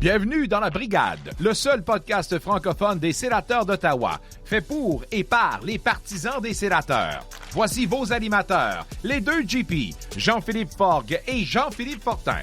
Bienvenue dans La Brigade, le seul podcast francophone des sénateurs d'Ottawa, fait pour et par les partisans des sénateurs. Voici vos animateurs, les deux GP, Jean-Philippe Forgue et Jean-Philippe Fortin.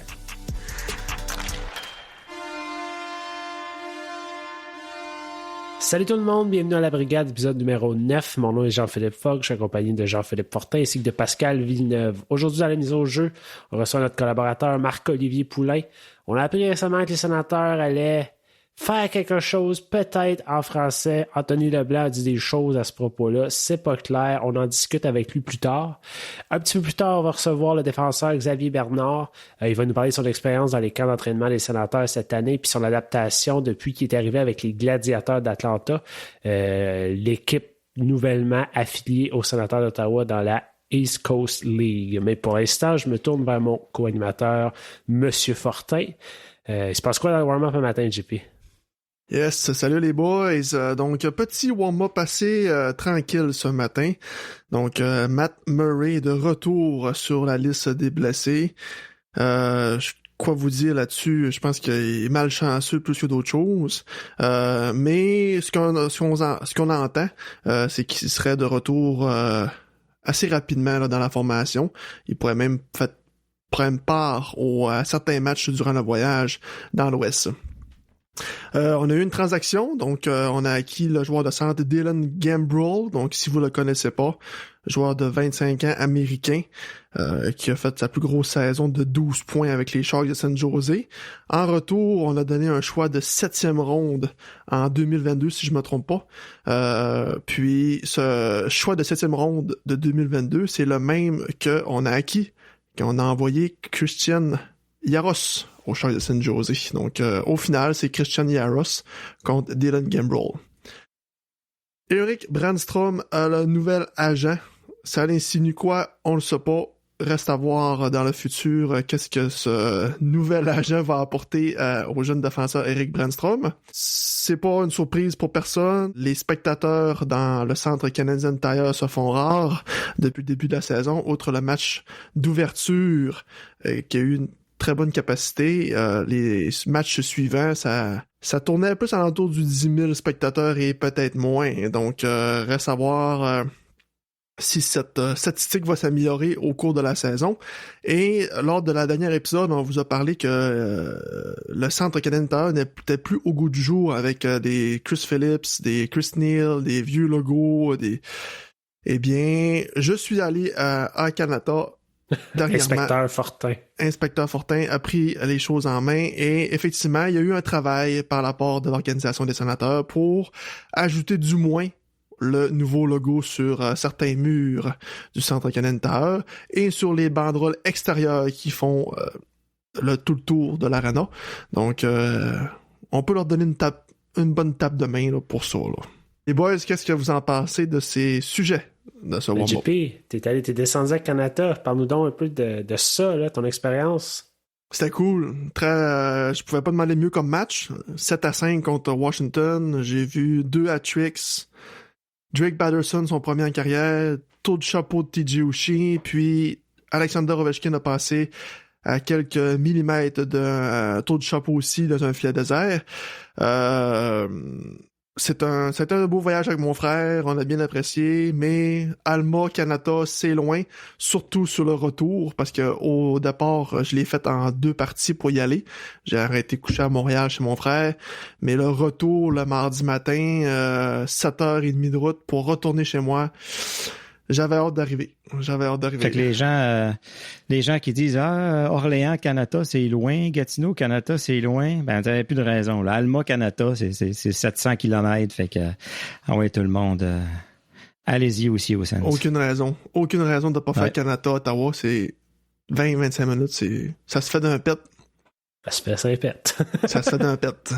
Salut tout le monde, bienvenue à La Brigade, épisode numéro 9. Mon nom est Jean-Philippe Fogg, je suis accompagné de Jean-Philippe Fortin ainsi que de Pascal Villeneuve. Aujourd'hui, dans la mise au jeu, on reçoit notre collaborateur Marc-Olivier Poulain. On a appris récemment que les sénateurs allaient faire quelque chose, peut-être en français. Anthony Leblanc a dit des choses à ce propos-là. C'est pas clair. On en discute avec lui plus tard. Un petit peu plus tard, on va recevoir le défenseur Xavier Bernard. Il va nous parler de son expérience dans les camps d'entraînement des sénateurs cette année, puis son adaptation depuis qu'il est arrivé avec les Gladiateurs d'Atlanta, l'équipe nouvellement affiliée aux sénateurs d'Ottawa dans la East Coast League. Mais pour l'instant, je me tourne vers mon co-animateur, Monsieur Fortin. Il se passe quoi dans le warm-up un matin, JP? Yes, salut les boys. Donc, petit warm-up assez tranquille ce matin. Donc, Matt Murray est de retour sur la liste des blessés. Quoi vous dire là-dessus? Je pense qu'il est malchanceux plus que d'autres choses. Mais ce qu'on entend, c'est qu'il serait de retour assez rapidement là, dans la formation. Il pourrait même prendre part à certains matchs durant le voyage dans l'Ouest. On a eu une transaction, donc on a acquis le joueur de centre Dylan Gambrell, donc si vous le connaissez pas, joueur de 25 ans américain qui a fait sa plus grosse saison de 12 points avec les Sharks de San Jose. En retour, on a donné un choix de 7e ronde en 2022, si je me trompe pas. Puis ce choix de 7e ronde de 2022, c'est le même qu'on a acquis, qu'on a envoyé Christian Jaros au Sharks de San Jose. Donc, au final, c'est Christian Jaros contre Dylan Gambrell. Erik Brannstrom a le nouvel agent. Ça insinue quoi? On le sait pas. Reste à voir dans le futur qu'est-ce que ce nouvel agent va apporter au jeune défenseur Erik Brannstrom. C'est pas une surprise pour personne. Les spectateurs dans le centre Canadian Tire se font rares depuis le début de la saison. Outre le match d'ouverture qui a eu une très bonne capacité. Les matchs suivants, ça tournait plus alentour du 10 000 spectateurs et peut-être moins. Donc, reste à voir si cette statistique va s'améliorer au cours de la saison. Et lors de la dernière épisode, on vous a parlé que le centre canadien n'était plus au goût du jour avec des Chris Phillips, des Chris Neal, des vieux logos, Eh bien, je suis allé à Canada Inspecteur Fortin a pris les choses en main et effectivement, il y a eu un travail par la part de l'Organisation des sénateurs pour ajouter du moins le nouveau logo sur certains murs du Centre Canadian Tire et sur les banderoles extérieures qui font tout le tour de l'arena. Donc, on peut leur donner une bonne tape de main là, pour ça. Là. Les boys, qu'est-ce que vous en pensez de ces sujets? JP, t'es descendu à Canada. Parle-nous donc un peu de ça, là, ton expérience. C'était cool. Je pouvais pas demander mieux comme match. 7-5 contre Washington. J'ai vu 2 hat-tricks. Drake Batherson, son premier en carrière. Tour de chapeau de TJ Oshie. Puis Alexander Ovechkin a passé à quelques millimètres d'un tour de chapeau aussi dans un filet désert. C'était un beau voyage avec mon frère, on a bien apprécié, mais Alma, Canada, c'est loin, surtout sur le retour, parce que au départ, je l'ai fait en 2 parties pour y aller. J'ai arrêté de coucher à Montréal chez mon frère, mais le retour, le mardi matin, 7h30 de route pour retourner chez moi, j'avais hâte d'arriver. Fait que les gens qui disent Orléans, Canada, c'est loin, Gatineau, Canada, c'est loin, ben t'avais plus de raison. Là. Alma, Canada, c'est 700 km. Fait que ouais, tout le monde, allez-y aussi au Sens. Aucune raison de pas faire Canada, Ottawa, c'est 20-25 minutes, ça se fait d'un pet. Ça se fait d'un pet. Ça se fait d'un pet.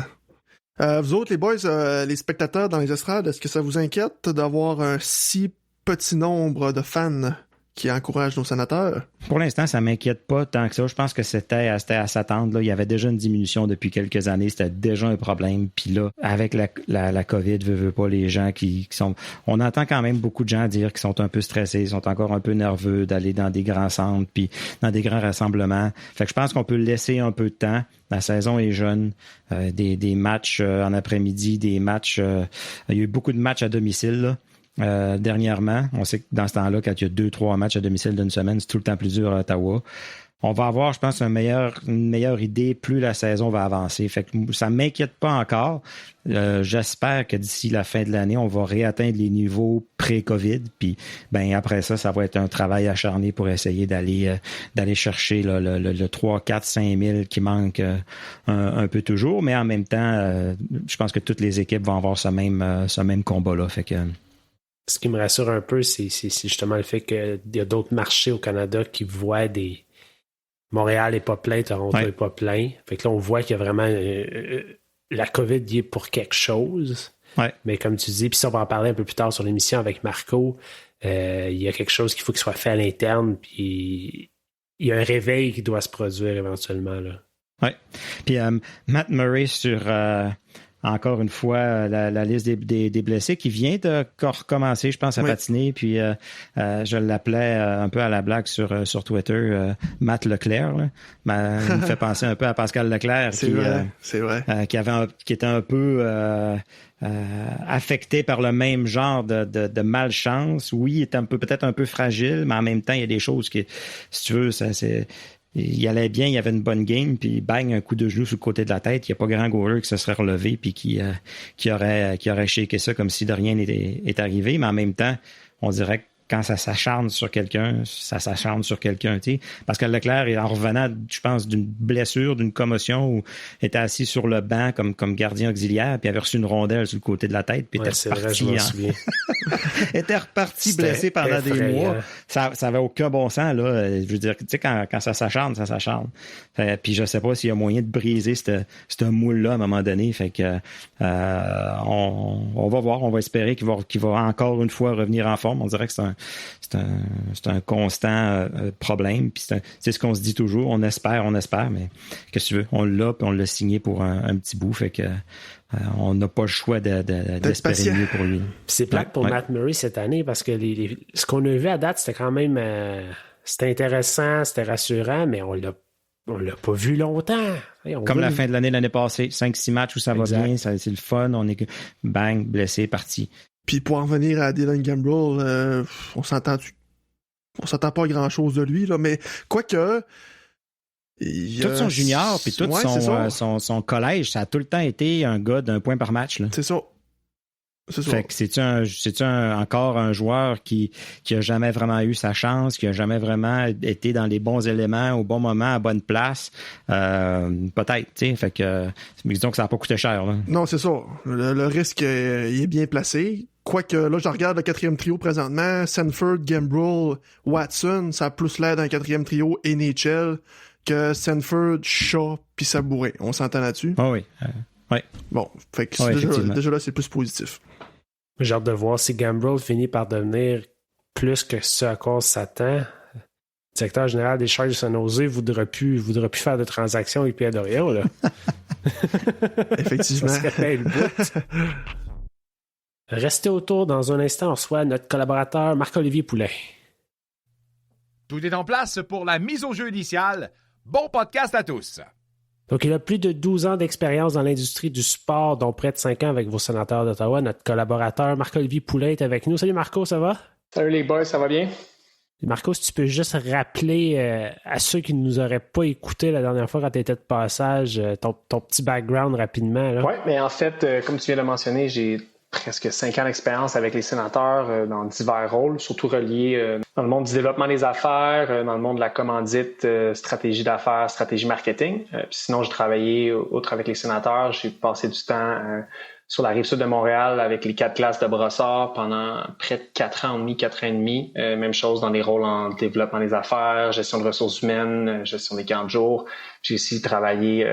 Vous autres, les boys, les spectateurs dans les estrades, est-ce que ça vous inquiète d'avoir un si petit nombre de fans qui encourage nos sénateurs? Pour l'instant, ça m'inquiète pas tant que ça. Je pense que c'était à s'attendre. Là. Il y avait déjà une diminution depuis quelques années. C'était déjà un problème. Puis là, avec la COVID, veut pas les gens qui sont... On entend quand même beaucoup de gens dire qu'ils sont un peu stressés, sont encore un peu nerveux d'aller dans des grands centres puis dans des grands rassemblements. Fait que je pense qu'on peut laisser un peu de temps. La saison est jeune. Des matchs en après-midi, des matchs... il y a eu beaucoup de matchs à domicile, là. Dernièrement, on sait que dans ce temps-là, quand il y a 2-3 matchs à domicile d'une semaine, c'est tout le temps plus dur à Ottawa. On va avoir, je pense, une meilleure idée plus la saison va avancer. Fait que ça m'inquiète pas encore. J'espère que d'ici la fin de l'année, on va réatteindre les niveaux pré-COVID. Puis, après ça, ça va être un travail acharné pour essayer d'aller chercher le 3, 4, 5 000 qui manque un peu toujours. Mais en même temps, je pense que toutes les équipes vont avoir ce même combat-là. Fait que ce qui me rassure un peu, c'est justement le fait qu'il y a d'autres marchés au Canada qui voient des... Montréal n'est pas plein, Toronto n'est pas plein. Fait que là, on voit qu'il y a vraiment... la COVID y est pour quelque chose. Ouais. Mais comme tu dis, puis ça, on va en parler un peu plus tard sur l'émission avec Marco, il y a quelque chose qu'il faut qu'il soit fait à l'interne, puis il y a un réveil qui doit se produire éventuellement. Oui. Puis Matt Murray sur... encore une fois, la liste des blessés qui vient de recommencer, je pense, à patiner. Puis je l'appelais un peu à la blague sur Twitter, Matt Leclerc. Là. Il me fait penser un peu à Pascal Leclerc c'est vrai. Qui était un peu affecté par le même genre de malchance. Oui, il est peut-être un peu fragile, mais en même temps, il y a des choses qui, si tu veux, il allait bien, il y avait une bonne game, puis bang, un coup de genou sur le côté de la tête. Il n'y a pas grand goaler qui se serait relevé puis qui aurait shaké ça comme si de rien n'était arrivé. Mais en même temps, on dirait que quand ça s'acharne sur quelqu'un, ça s'acharne sur quelqu'un, tu sais. Parce que Leclerc, en revenant, je pense, d'une blessure, d'une commotion, où il était assis sur le banc comme gardien auxiliaire, puis il avait reçu une rondelle sur le côté de la tête, puis était reparti blessé pendant des mois. Ça avait aucun bon sens, là. Je veux dire, tu sais, quand ça s'acharne, ça s'acharne. Puis je sais pas s'il y a moyen de briser ce moule-là à un moment donné. Fait que on va voir, on va espérer qu'il va encore une fois revenir en forme. On dirait que c'est un constant problème. Puis c'est ce qu'on se dit toujours. On espère, mais qu'est-ce que tu veux? On l'a, puis on l'a signé pour un petit bout. Fait que on n'a pas le choix d'espérer mieux pour lui. C'est plate pour Matt Murray cette année parce que ce qu'on a vu à date, c'était quand même c'était intéressant, c'était rassurant, mais on l'a pas vu longtemps. Comme la fin de l'année passée, 5-6 matchs où ça va bien, c'est le fun, on est bang, blessé, parti. Puis pour en revenir à Dylan Gambrell, on s'entend pas grand-chose de lui, là, mais quoique... Tout son junior, puis tout son collège, ça a tout le temps été un gars d'un point par match. Là. C'est ça. Fait que c'est-tu encore un joueur qui a jamais vraiment eu sa chance, qui a jamais vraiment été dans les bons éléments, au bon moment, à bonne place? Peut-être, tu sais. Fait que, disons que ça n'a pas coûté cher. Là. Non, c'est ça. Le risque, il est bien placé. Quoique, là, je regarde le 4e trio présentement. Sanford, Gambrell, Watson, ça a plus l'air d'un 4e trio NHL que Sanford, Shaw puis Sabourin. On s'entend là-dessus? Ah oui. Ouais. Bon, fait que déjà là, c'est plus positif. J'ai hâte de voir si Gambrell finit par devenir plus que ce à quoi on s'attend. Le directeur général des Sharks de San Jose voudra plus faire de transactions avec Pierre Dorion, là. Effectivement. Ça serait le bout. Restez autour, dans un instant, on reçoit notre collaborateur Marc-Olivier Poulain. Tout est en place pour la mise au jeu initiale. Bon podcast à tous! Donc, il a plus de 12 ans d'expérience dans l'industrie du sport, dont près de 5 ans avec vos sénateurs d'Ottawa. Notre collaborateur Marc-Olivier Poulain est avec nous. Salut Marco, ça va? Salut les boys, ça va bien? Marco, si tu peux juste rappeler à ceux qui ne nous auraient pas écouté la dernière fois quand tu étais de passage, ton petit background rapidement. Oui, mais en fait, comme tu viens de le mentionner, j'ai presque 5 ans d'expérience avec les sénateurs dans divers rôles, surtout reliés dans le monde du développement des affaires, dans le monde de la commandite, stratégie d'affaires, stratégie marketing. Puis sinon, j'ai travaillé, outre avec les sénateurs, j'ai passé du temps sur la Rive-Sud de Montréal avec les 4 classes de Brossard pendant près de 4 ans et demi. Même chose dans des rôles en développement des affaires, gestion de ressources humaines, gestion des camps de jour. J'ai aussi travaillé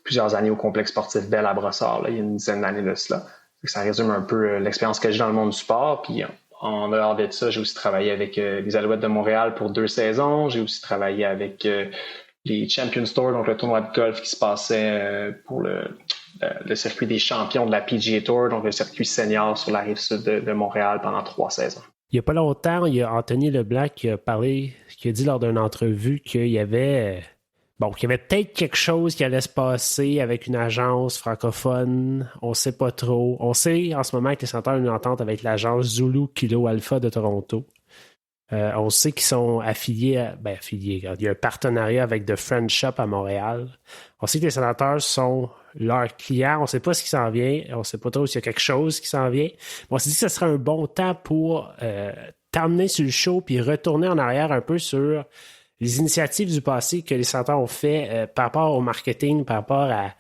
plusieurs années au complexe sportif Bell à Brossard, là, il y a une dizaine d'années de cela. Ça résume un peu l'expérience que j'ai dans le monde du sport. Puis en dehors de ça, j'ai aussi travaillé avec les Alouettes de Montréal pour 2 saisons. J'ai aussi travaillé avec les Champions Tour, donc le tournoi de golf qui se passait pour le circuit des champions de la PGA Tour, donc le circuit senior sur la rive sud de Montréal pendant 3 saisons. Il n'y a pas longtemps, il y a Anthony Leblanc qui a dit lors d'une entrevue qu'il y avait peut-être quelque chose qui allait se passer avec une agence francophone. On ne sait pas trop. On sait en ce moment que les Sénateurs ont une entente avec l'agence Zulu Kilo Alpha de Toronto. On sait qu'ils sont affiliés. Il y a un partenariat avec The Friend Shop à Montréal. On sait que les Sénateurs sont leurs clients. On ne sait pas ce qui s'en vient. On ne sait pas trop s'il y a quelque chose qui s'en vient. Mais on s'est dit que ce serait un bon temps pour t'emmener sur le show puis retourner en arrière un peu sur les initiatives du passé que les Sénateurs ont fait par rapport au marketing, par rapport à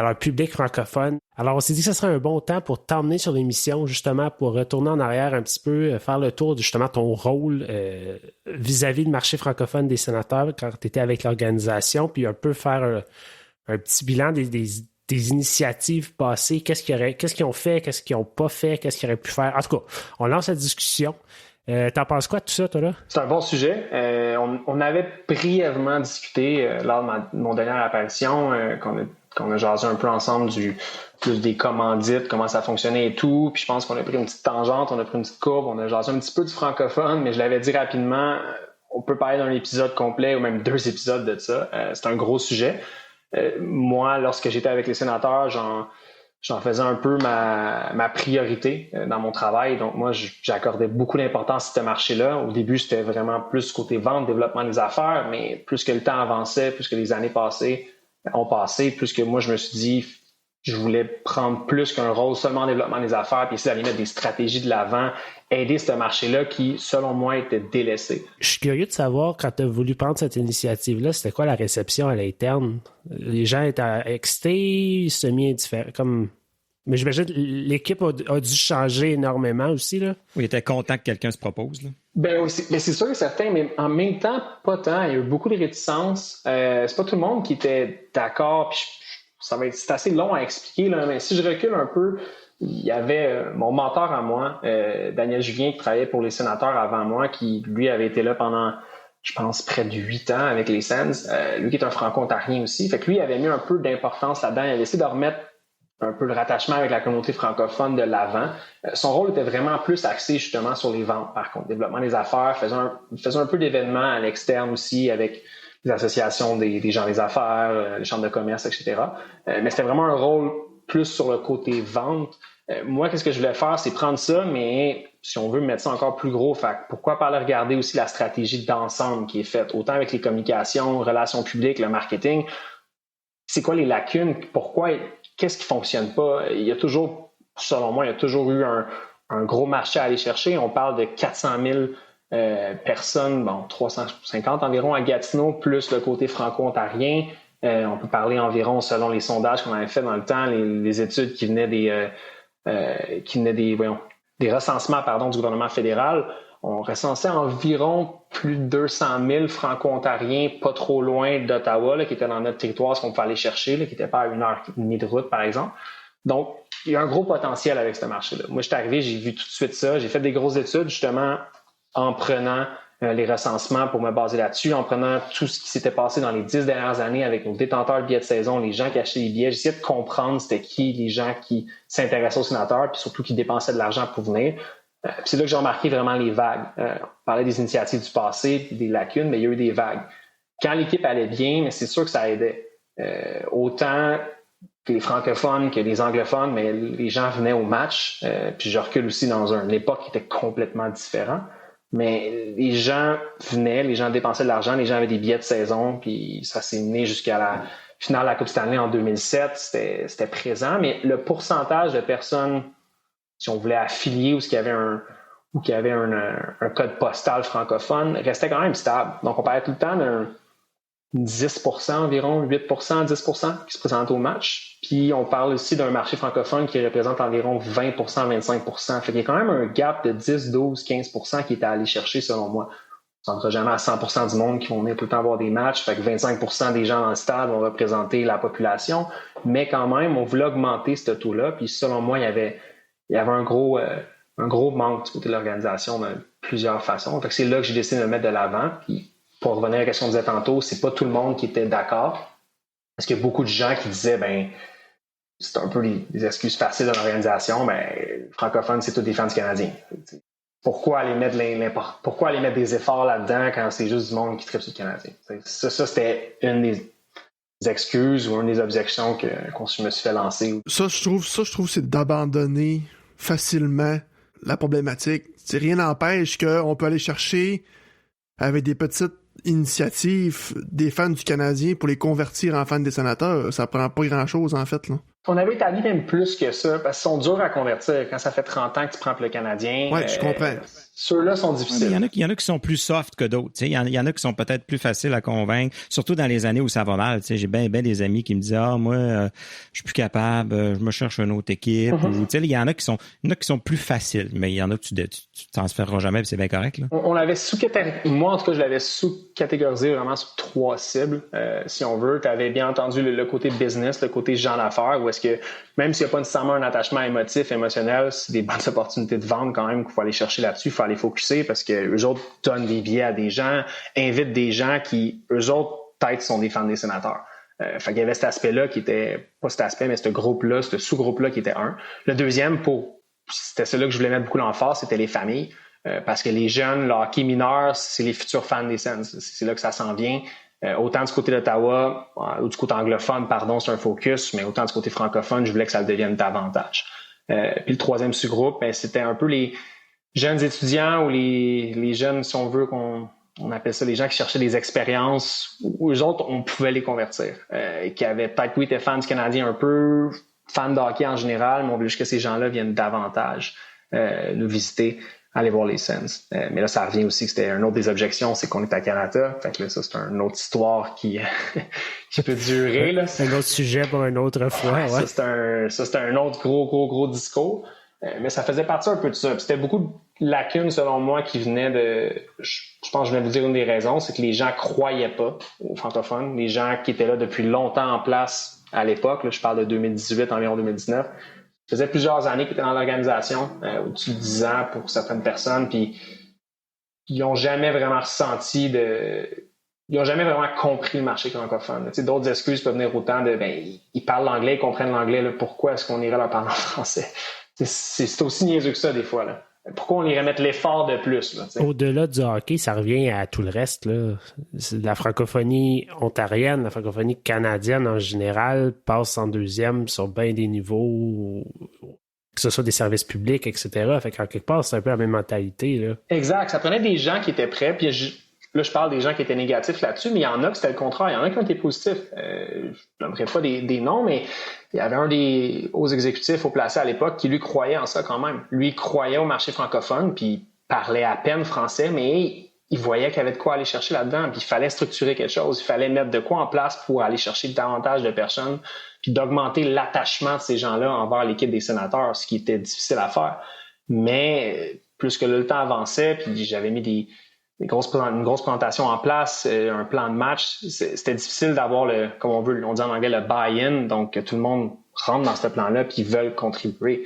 leur public francophone. Alors, on s'est dit que ce serait un bon temps pour t'emmener sur l'émission, justement, pour retourner en arrière un petit peu, faire le tour de, justement, ton rôle vis-à-vis du marché francophone des Sénateurs quand tu étais avec l'organisation, puis un peu faire un petit bilan des initiatives passées. Qu'est-ce qu'ils ont fait, qu'est-ce qu'ils n'ont pas fait, qu'est-ce qu'ils auraient pu faire. En tout cas, on lance la discussion. T'en penses quoi de tout ça, toi, là? C'est un bon sujet. On avait brièvement discuté lors de mon dernière apparition, qu'on a jasé un peu ensemble plus des commandites, comment ça fonctionnait et tout. Puis je pense qu'on a pris une petite tangente, on a pris une petite courbe, on a jasé un petit peu du francophone, mais je l'avais dit rapidement, on peut parler d'un épisode complet ou même 2 épisodes de ça. C'est un gros sujet. Moi, lorsque j'étais avec les Sénateurs, j'en faisais un peu ma priorité dans mon travail. Donc, moi, j'accordais beaucoup d'importance à ce marché-là. Au début, c'était vraiment plus côté vente, développement des affaires, mais plus que le temps avançait, plus que les années ont passé, plus que moi, je me suis dit, je voulais prendre plus qu'un rôle seulement en développement des affaires, puis essayer d'aller mettre des stratégies de l'avant, aider ce marché-là qui, selon moi, était délaissé. Je suis curieux de savoir, quand tu as voulu prendre cette initiative-là, c'était quoi la réception à l'interne? Les gens étaient excités, semi-indifférents, comme... Mais j'imagine que l'équipe a dû changer énormément aussi, là. Oui, il était content que quelqu'un se propose, là. Ben c'est sûr et certain, mais en même temps, pas tant. Il y a eu beaucoup de réticences. C'est pas tout le monde qui était d'accord, puis c'est assez long à expliquer, là, mais si je recule un peu, il y avait mon mentor à moi, Daniel Julien, qui travaillait pour les Sénateurs avant moi, qui, lui, avait été là pendant, je pense, près de 8 ans avec les Sens. Lui qui est un franco-ontarien aussi. Fait que lui, il avait mis un peu d'importance là-dedans. Il avait essayé de remettre un peu le rattachement avec la communauté francophone de l'avant. Son rôle était vraiment plus axé justement sur les ventes, par contre. Développement des affaires, faisait un peu d'événements à l'externe aussi avec les associations des gens des affaires, les chambres de commerce, etc. Mais c'était vraiment un rôle plus sur le côté vente. Moi, qu'est-ce que je voulais faire, c'est prendre ça, mais si on veut mettre ça encore plus gros, pourquoi pas aller regarder aussi la stratégie d'ensemble qui est faite, autant avec les communications, relations publiques, le marketing. C'est quoi les lacunes? Pourquoi? Qu'est-ce qui fonctionne pas? Il y a toujours, selon moi, eu un gros marché à aller chercher. On parle de 400 000 personnes, 350 environ à Gatineau, plus le côté franco-ontarien. On peut parler environ, selon les sondages qu'on avait fait dans le temps, les études qui venaient des recensements du gouvernement fédéral. On recensait environ plus de 200 000 franco-ontariens pas trop loin d'Ottawa, là, qui étaient dans notre territoire, ce qu'on peut aller chercher, là, qui n'étaient pas à 1h30 de route, par exemple. Donc, il y a un gros potentiel avec ce marché-là. Moi, je suis arrivé, j'ai vu tout de suite ça. J'ai fait des grosses études, justement, en prenant les recensements pour me baser là-dessus, en prenant tout ce qui s'était passé dans les 10 dernières années avec nos détenteurs de billets de saison, les gens qui achetaient des billets. J'essayais de comprendre c'était qui les gens qui s'intéressaient aux Sénateurs, puis surtout qui dépensaient de l'argent pour venir. Puis c'est là que j'ai remarqué vraiment les vagues. On parlait des initiatives du passé, des lacunes, mais il y a eu des vagues. Quand l'équipe allait bien, mais c'est sûr que ça aidait. Autant que les francophones que les anglophones, mais les gens venaient au match. Puis je recule aussi dans une époque qui était complètement différente. Mais les gens venaient, les gens dépensaient de l'argent, les gens avaient des billets de saison, puis ça s'est mené jusqu'à la finale de la Coupe Stanley en 2007. C'était présent, mais le pourcentage de personnes, si on voulait affilier ou qui avait un code postal francophone, restait quand même stable. Donc, on parlait tout le temps d'un 10% environ, 8%, 10% qui se présentent au match. Puis, on parle aussi d'un marché francophone qui représente environ 20%, 25%. Fait qu'il y a quand même un gap de 10, 12, 15% qui est à aller chercher, selon moi. On ne sera jamais à 100% du monde qui vont venir tout le temps voir des matchs. Fait que 25% des gens dans le stade vont représenter la population. Mais quand même, on voulait augmenter ce taux-là. Puis, selon moi, il y avait un gros un gros manque du côté de l'organisation de plusieurs façons. Fait que c'est là que j'ai décidé de me mettre de l'avant. Puis pour revenir à la question qu'on disait tantôt, c'est pas tout le monde qui était d'accord. Parce qu'il y a beaucoup de gens qui disaient, ben, c'est un peu les excuses faciles de l'organisation, ben, francophone, c'est tous des fans canadiens. Pourquoi aller mettre des efforts là-dedans quand c'est juste du monde qui tripe sur le Canadien? Ça, c'était une des excuses ou une des objections qu'on me suis fait lancer. Ça, je trouve, c'est d'abandonner facilement la problématique. Rien n'empêche qu'on peut aller chercher avec des petites initiatives des fans du Canadien pour les convertir en fans des Sénateurs. Ça prend pas grand-chose, en fait, là. On avait établi même plus que ça, parce qu'ils sont durs à convertir. Quand ça fait 30 ans que tu prends pour le Canadien, ouais, je comprends. Ceux-là sont difficiles. Il y en a qui sont plus soft que d'autres. Il y en a qui sont peut-être plus faciles à convaincre, surtout dans les années où ça va mal. J'ai bien des amis qui me disent « Ah, moi, je suis plus capable, je me cherche une autre équipe. Mm-hmm. Il y en a qui sont plus faciles, mais il y en a que tu transféreras jamais, puis c'est bien correct. Là. On l'avait moi, en tout cas, je l'avais sous-catégorisé vraiment sur 3 cibles, si on veut. Tu avais bien entendu le côté business, le côté gens d'affaires, où est-ce que, même s'il n'y a pas nécessairement un attachement émotionnel, c'est des bonnes opportunités de vente quand même qu'il faut aller chercher là-dessus, il faut aller focusser parce que eux autres donnent des billets à des gens, invitent des gens qui, eux autres, peut-être, sont des fans des Sénateurs. Fait qu'il y avait cet aspect-là qui était, pas cet aspect, mais ce groupe-là, ce sous-groupe-là qui était un. Le deuxième, c'était celui-là que je voulais mettre beaucoup l'emphase, c'était les familles. Parce que les jeunes, le hockey mineur, c'est les futurs fans des Sens. C'est là que ça s'en vient. Autant du côté d'Ottawa, ou du côté anglophone, pardon, c'est un focus, mais autant du côté francophone, je voulais que ça le devienne davantage. Puis le troisième sous-groupe, c'était un peu les jeunes étudiants ou les jeunes, si on veut, qu'on appelle ça les gens qui cherchaient des expériences, où eux autres, on pouvait les convertir. Qui avaient peut-être, oui, étaient fans du Canadien un peu, fans de hockey en général, mais on voulait juste que ces gens-là viennent davantage nous visiter, aller voir les Sens. Mais là, ça revient aussi que c'était une autre des objections, c'est qu'on est à Canada. Fait que là, ça, c'est une autre histoire qui peut durer. Là. Un autre sujet pour une autre fois. Ouais. Ça, c'était un autre gros discours. Mais ça faisait partie un peu de ça. Puis c'était beaucoup de lacunes, selon moi, qui venaient de... Je pense que je vais vous dire une des raisons, c'est que les gens croyaient pas aux francophones. Les gens qui étaient là depuis longtemps en place à l'époque, là, je parle de 2018, environ 2019, ça faisait plusieurs années qu'ils étaient dans l'organisation, au-dessus de 10 ans pour certaines personnes, puis ils n'ont jamais vraiment ressenti ils n'ont jamais vraiment compris le marché francophone. Tu sais, d'autres excuses peuvent venir autant de ils parlent l'anglais, ils comprennent l'anglais, là, pourquoi est-ce qu'on irait leur parler en français? C'est aussi niaiseux que ça, des fois, là. Pourquoi on irait mettre l'effort de plus? Là, au-delà du hockey, ça revient à tout le reste. Là. La francophonie ontarienne, la francophonie canadienne en général passe en deuxième sur bien des niveaux, que ce soit des services publics, etc. Fait qu'en quelque part, c'est un peu la même mentalité. Là. Exact. Ça prenait des gens qui étaient prêts, puis là, je parle des gens qui étaient négatifs là-dessus, mais il y en a que c'était le contraire. Il y en a qui ont été positifs. Je n'aimerais pas des noms, mais il y avait un des hauts exécutifs au placé à l'époque qui, lui, croyait en ça quand même. Lui, il croyait au marché francophone, puis il parlait à peine français, mais il voyait qu'il y avait de quoi aller chercher là-dedans, puis il fallait structurer quelque chose, il fallait mettre de quoi en place pour aller chercher davantage de personnes, puis d'augmenter l'attachement de ces gens-là envers l'équipe des Sénateurs, ce qui était difficile à faire. Mais plus que le temps avançait, puis j'avais mis une grosse présentation en place, un plan de match, c'était difficile d'avoir comme on dit en anglais, le buy-in, donc que tout le monde rentre dans ce plan-là puis ils veulent contribuer.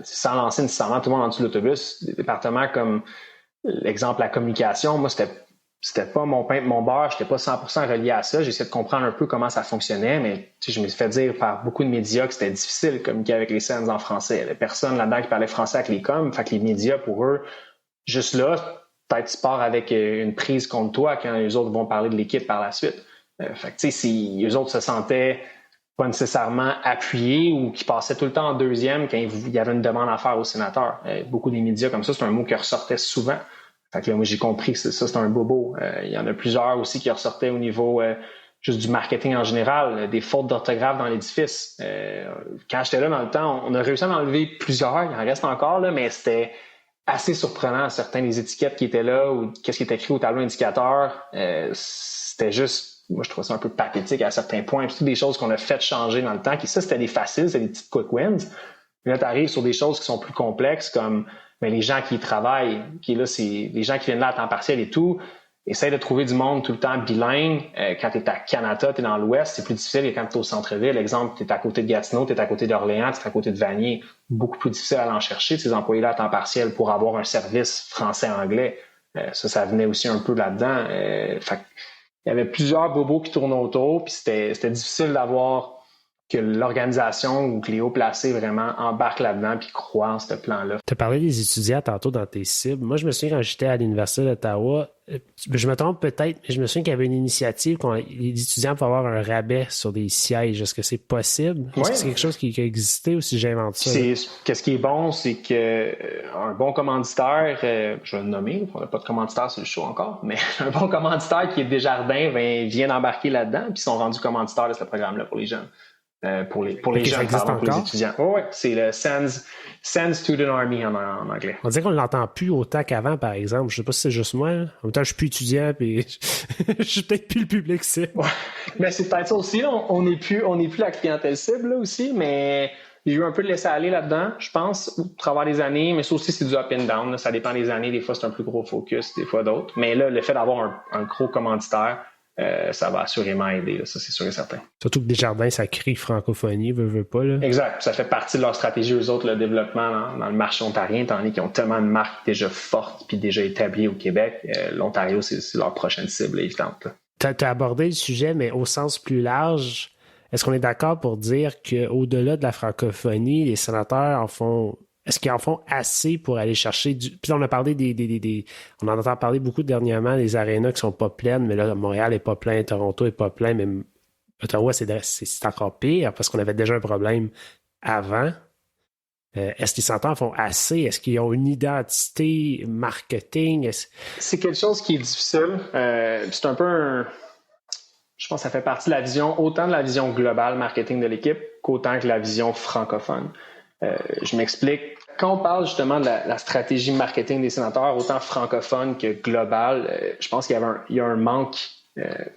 Sans lancer nécessairement tout le monde en dessous de l'autobus. Des départements comme l'exemple la communication, moi c'était pas mon pain de mon beurre, j'étais pas 100% relié à ça, j'essayais de comprendre un peu comment ça fonctionnait, mais je me suis fait dire par beaucoup de médias que c'était difficile de communiquer avec les Sens en français. Il y avait personne là-dedans qui parlait français avec les coms, fait que les médias pour eux, juste là, peut-être tu pars avec une prise contre toi quand les autres vont parler de l'équipe par la suite. Fait que tu sais, si eux autres se sentaient pas nécessairement appuyés ou qui passaient tout le temps en deuxième quand il y avait une demande à faire au sénateur. Beaucoup des médias comme ça, c'est un mot qui ressortait souvent. Fait que là, moi, j'ai compris que ça, c'est un bobo. Il y en a plusieurs aussi qui ressortaient au niveau juste du marketing en général, des fautes d'orthographe dans l'édifice. Quand j'étais là dans le temps, on a réussi à en enlever plusieurs, il en reste encore, là, mais c'était assez surprenant, certains des étiquettes qui étaient là ou qu'est-ce qui était écrit au tableau indicateur. C'était juste, moi je trouvais ça un peu pathétique à certains points. Puis toutes des choses qu'on a fait changer dans le temps, qui ça c'était des faciles, c'était des petites quick wins. Mais là tu arrives sur des choses qui sont plus complexes comme les gens qui y travaillent, qui là c'est les gens qui viennent là à temps partiel et tout. essaye de trouver du monde tout le temps bilingue. Quand tu es à Canada, tu es dans l'Ouest, c'est plus difficile que quand tu es au centre-ville. Exemple, tu es à côté de Gatineau, tu es à côté d'Orléans, tu es à côté de Vanier. Beaucoup plus difficile à aller en chercher, ces employés-là à temps partiel, pour avoir un service français-anglais. Ça venait aussi un peu là-dedans. Fait il y avait plusieurs bobos qui tournaient autour, puis c'était difficile d'avoir que l'organisation ou que les hauts placés vraiment embarquent là-dedans puis croient en ce plan-là. Tu as parlé des étudiants tantôt dans tes cibles. Moi, je me souviens quand j'étais à l'Université d'Ottawa, je me trompe peut-être, mais je me souviens qu'il y avait une initiative qu'on les étudiants pouvaient avoir un rabais sur des sièges. Est-ce que c'est possible? Est-ce que c'est quelque chose qui a existé ou si j'invente ça? Qu'est-ce qui est bon, c'est que un bon commanditaire, je vais le nommer, on n'a pas de commanditaire sur le show encore, mais un bon commanditaire qui est Desjardins vient d'embarquer là-dedans, puis ils sont rendus commanditaires de ce programme-là pour les jeunes. Pour les jeunes, pour les étudiants. Oui, c'est le SANS Student Army en anglais. On dirait qu'on ne l'entend plus autant qu'avant, par exemple. Je ne sais pas si c'est juste moi. En même temps, je suis plus étudiant, puis je suis peut-être plus le public cible. Ouais. Mais c'est peut-être ça aussi. On n'est plus la clientèle cible là aussi, mais il y a eu un peu de laisser-aller là-dedans, je pense, au travers des années. Mais ça aussi, c'est du up and down. Là. Ça dépend des années. Des fois, c'est un plus gros focus, des fois d'autres. Mais là, le fait d'avoir un gros commanditaire, ça va assurément aider, là, ça c'est sûr et certain. Surtout que Desjardins, ça crie francophonie, veut pas. Là. Exact, ça fait partie de leur stratégie, eux autres, le développement dans le marché ontarien, étant donné qu'ils ont tellement de marques déjà fortes puis déjà établies au Québec. L'Ontario, c'est leur prochaine cible évidente. Tu as abordé le sujet, mais au sens plus large, est-ce qu'on est d'accord pour dire qu'au-delà de la francophonie, les sénateurs en font... Est-ce qu'ils en font assez pour aller chercher du... Puis là, on a parlé on en entend parler beaucoup dernièrement, des arénas qui sont pas pleines, mais là, Montréal est pas plein, Toronto est pas plein, mais Ottawa, c'est encore pire parce qu'on avait déjà un problème avant. Est-ce que les sénateurs en font assez? Est-ce qu'ils ont une identité marketing? C'est quelque chose qui est difficile. C'est un peu je pense que ça fait partie de la vision, autant de la vision globale marketing de l'équipe qu'autant que la vision francophone. Je m'explique. Quand on parle justement de la stratégie marketing des sénateurs, autant francophone que globale, je pense qu'il y a un manque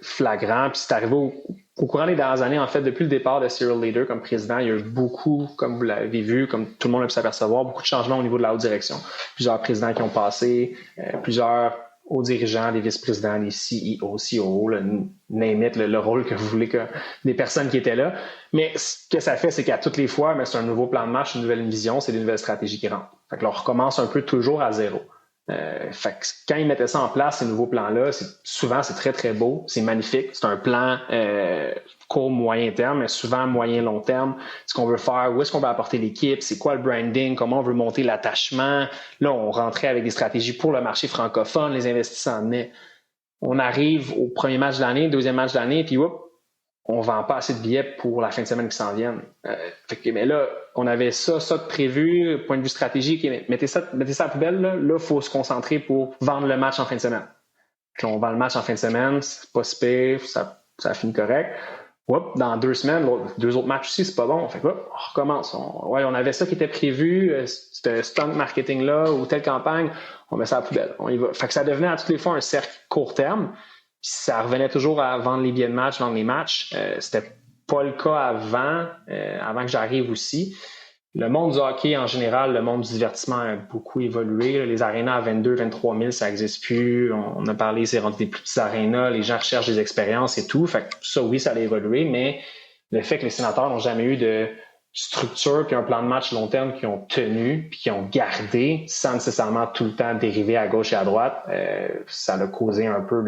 flagrant. Puis c'est arrivé au courant des dernières années, en fait, depuis le départ de Cyril Leader comme président, il y a eu beaucoup, comme vous l'avez vu, comme tout le monde a pu s'apercevoir, beaucoup de changements au niveau de la haute direction. Plusieurs présidents qui ont passé, plusieurs hauts dirigeants, des vice-présidents, des CEO, COO, name it, le rôle que vous voulez des personnes qui étaient là. Mais ce que ça fait, c'est qu'à toutes les fois, c'est un nouveau plan de match, une nouvelle vision, c'est des nouvelles stratégies qui rentrent. Fait que là, on recommence un peu toujours à zéro. Fait que quand ils mettaient ça en place, ces nouveaux plans-là, souvent c'est très très beau, c'est magnifique, c'est un plan court, moyen terme, mais souvent moyen long terme. Ce qu'on veut faire, où est-ce qu'on veut apporter l'équipe, c'est quoi le branding, comment on veut monter l'attachement. Là, on rentrait avec des stratégies pour le marché francophone, les investisseurs en venaient. On arrive au premier match de l'année, deuxième match de l'année, puis on vend pas assez de billets pour la fin de semaine qui s'en viennent. Mais là, on avait ça de prévu, point de vue stratégique. Mettez ça à la poubelle. Là, il faut se concentrer pour vendre le match en fin de semaine. Puis on vend le match en fin de semaine, c'est pas si pire, ça finit correct. Dans 2 semaines, 2 autres matchs aussi, c'est pas bon. Fait que, on recommence. On avait ça qui était prévu, ce stunt marketing-là ou telle campagne, on met ça à la poubelle. On y va. Fait que ça devenait à toutes les fois un cercle court terme. Puis ça revenait toujours à vendre les billets de match, vendre les matchs. C'était pas le cas avant que j'arrive aussi. Le monde du hockey en général, le monde du divertissement a beaucoup évolué. Les arénas à 22 23 000, ça n'existe plus. On a parlé, c'est rendu des plus petits arénas. Les gens recherchent des expériences et tout. Fait que ça, oui, ça a évolué, mais le fait que les sénateurs n'ont jamais eu de structure puis un plan de match long terme qui ont tenu puis qui ont gardé sans nécessairement tout le temps dériver à gauche et à droite, ça a causé un peu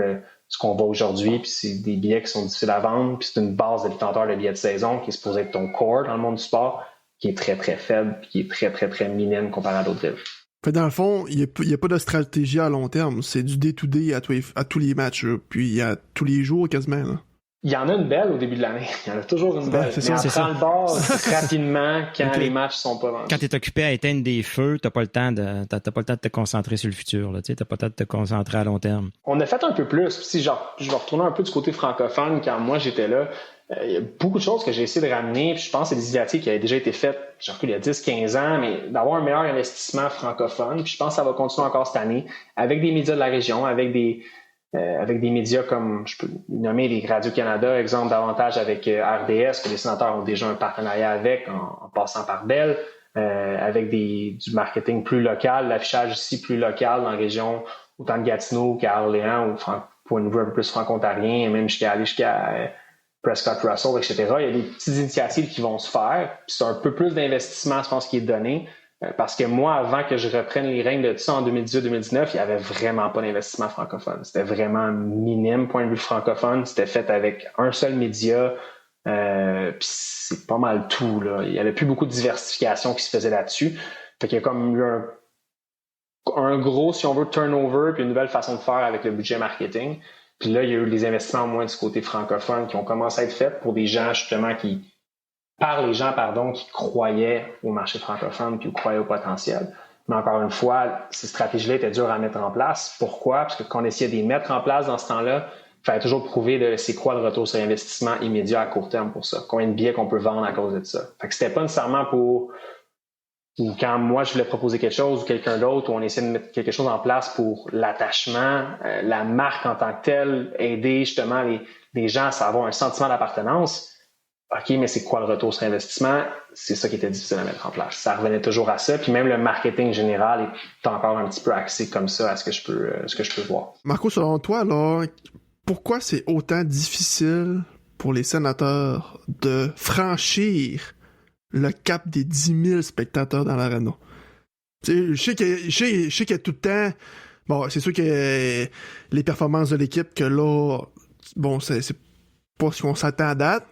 ce qu'on voit aujourd'hui, puis c'est des billets qui sont difficiles à vendre, puis c'est une base de détenteur de billets de saison qui est supposé être ton core dans le monde du sport, qui est très, très faible, puis qui est très, très, très minime comparé à d'autres villes. Fait dans le fond, il n'y a pas de stratégie à long terme, c'est du day-to-day à tous les matchs, là. Puis à tous les jours quasiment. Là. Il y en a une belle au début de l'année. Il y en a toujours une belle. Mais on prend le bord rapidement quand les matchs sont pas vendus. Quand tu es occupé à éteindre des feux, t'as pas le temps de te concentrer sur le futur. Tu n'as pas le temps de te concentrer à long terme. On a fait un peu plus. Si je vais retourner un peu du côté francophone, quand moi j'étais là, il y a beaucoup de choses que j'ai essayé de ramener. Puis je pense que c'est des initiatives qui avaient déjà été faites, il y a 10-15 ans, mais d'avoir un meilleur investissement francophone. Puis je pense que ça va continuer encore cette année avec des médias de la région, avec des médias comme, je peux nommer les Radio-Canada, exemple davantage avec RDS, que les sénateurs ont déjà un partenariat avec, en passant par Bell, avec du marketing plus local, l'affichage ici plus local dans la région, autant de Gatineau qu'à Orléans ou point de vue un peu plus franco-ontarien, même jusqu'à Prescott Russell, etc. Il y a des petites initiatives qui vont se faire. Puis c'est un peu plus d'investissement, je pense, qui est donné. Parce que moi, avant que je reprenne les règnes de tout ça en 2018-2019, il n'y avait vraiment pas d'investissement francophone. C'était vraiment minime, point de vue francophone. C'était fait avec un seul média. Puis c'est pas mal tout, là. Il n'y avait plus beaucoup de diversification qui se faisait là-dessus. Fait qu'il y a comme eu un gros, si on veut, turnover puis une nouvelle façon de faire avec le budget marketing. Puis là, il y a eu des investissements au moins du côté francophone qui ont commencé à être faits pour des gens, justement, qui croyaient au marché francophone puis qui croyaient au potentiel. Mais encore une fois, ces stratégies-là étaient dures à mettre en place. Pourquoi? Parce que quand on essayait de les mettre en place dans ce temps-là, il fallait toujours prouver c'est quoi le retour sur investissement immédiat à court terme pour ça. Combien de billets qu'on peut vendre à cause de ça. Fait que c'était pas nécessairement ou quand moi je voulais proposer quelque chose ou quelqu'un d'autre, où on essayait de mettre quelque chose en place pour l'attachement, la marque en tant que telle, aider justement les gens à avoir un sentiment d'appartenance. OK, mais c'est quoi le retour sur investissement? C'est ça qui était difficile à mettre en place. Ça revenait toujours à ça. Puis même le marketing général est encore un petit peu axé comme ça à ce que je peux voir. Marco, selon toi, là, pourquoi c'est autant difficile pour les sénateurs de franchir le cap des 10 000 spectateurs dans l'aréna? Je sais qu'il y a tout le temps... Bon, c'est sûr que les performances de l'équipe, que là, bon, c'est pas ce qu'on s'attend à date.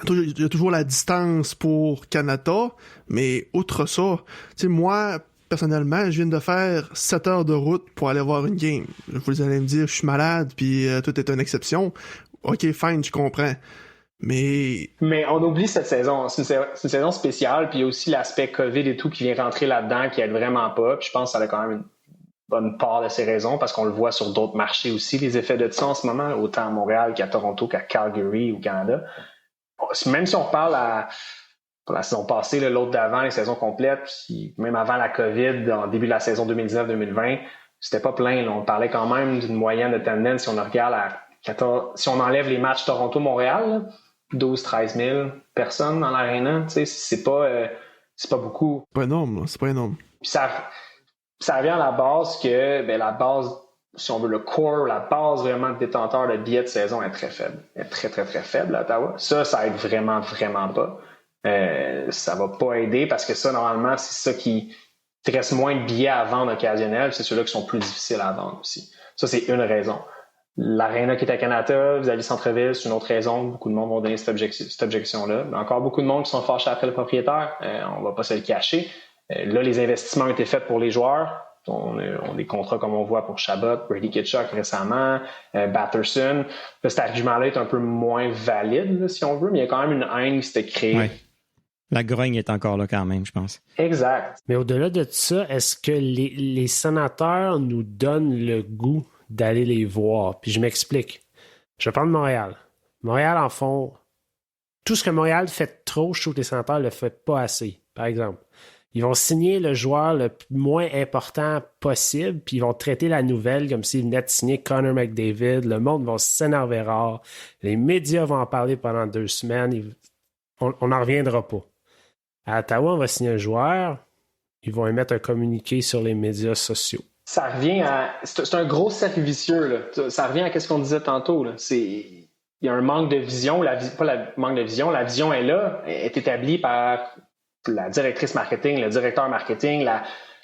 Il y a toujours la distance pour Canada, mais outre ça, moi, personnellement, je viens de faire 7 heures de route pour aller voir une game. Vous allez me dire, je suis malade, puis tout est une exception. OK, fine, je comprends. Mais on oublie cette saison. C'est une saison spéciale, puis il y a aussi l'aspect COVID et tout qui vient rentrer là-dedans, qui aide vraiment pas. Puis je pense que ça a quand même une bonne part de ces raisons, parce qu'on le voit sur d'autres marchés aussi, les effets de ça en ce moment, autant à Montréal qu'à Toronto, qu'à Calgary ou au Canada. Même si on parle pour la saison passée, l'autre d'avant, les saisons complètes, puis même avant la COVID, en début de la saison 2019-2020, c'était pas plein. Là. On parlait quand même d'une moyenne de tendance si on regarde si on enlève les matchs Toronto-Montréal, 12-13 000 personnes dans l'aréna, c'est pas beaucoup. C'est pas énorme, c'est pas énorme. Puis ça revient à la base que la base, si on veut, le core, la base vraiment de détenteurs de billets de saison est très faible. Elle est très, très, très faible à Ottawa. Ça aide vraiment, vraiment pas. Ça va pas aider parce que ça, normalement, c'est ça qui te reste moins de billets à vendre occasionnels. C'est ceux-là qui sont plus difficiles à vendre aussi. Ça, c'est une raison. L'aréna qui est à Canada, vis-à-vis centre-ville, c'est une autre raison. Beaucoup de monde vont donner cette objection-là. Mais encore beaucoup de monde qui sont fâchés après le propriétaire. On va pas se le cacher. Là, les investissements ont été faits pour les joueurs. On a des contrats comme on voit pour Chabot, Brady Tkachuk récemment, Batherson. Là, cet argument-là est un peu moins valide, là, si on veut, mais il y a quand même une haine qui s'était créée. Ouais. La grogne est encore là quand même, je pense. Exact. Mais au-delà de ça, est-ce que les sénateurs nous donnent le goût d'aller les voir? Puis je m'explique. Je vais prendre Montréal. Montréal, en fond, tout ce que Montréal fait trop, je trouve que les sénateurs ne le font pas assez. Par exemple, ils vont signer le joueur le moins important possible, puis ils vont traiter la nouvelle comme s'ils venaient de signer Connor McDavid. Le monde va s'énerver rare. Les médias vont en parler pendant 2 semaines. On n'en reviendra pas. À Ottawa, on va signer un joueur. Ils vont émettre un communiqué sur les médias sociaux. Ça revient à... C'est un gros cercle vicieux, là. Ça revient à ce qu'on disait tantôt, là. Il y a un manque de vision. Manque de vision. La vision est là, est établie par la directrice marketing, le directeur marketing,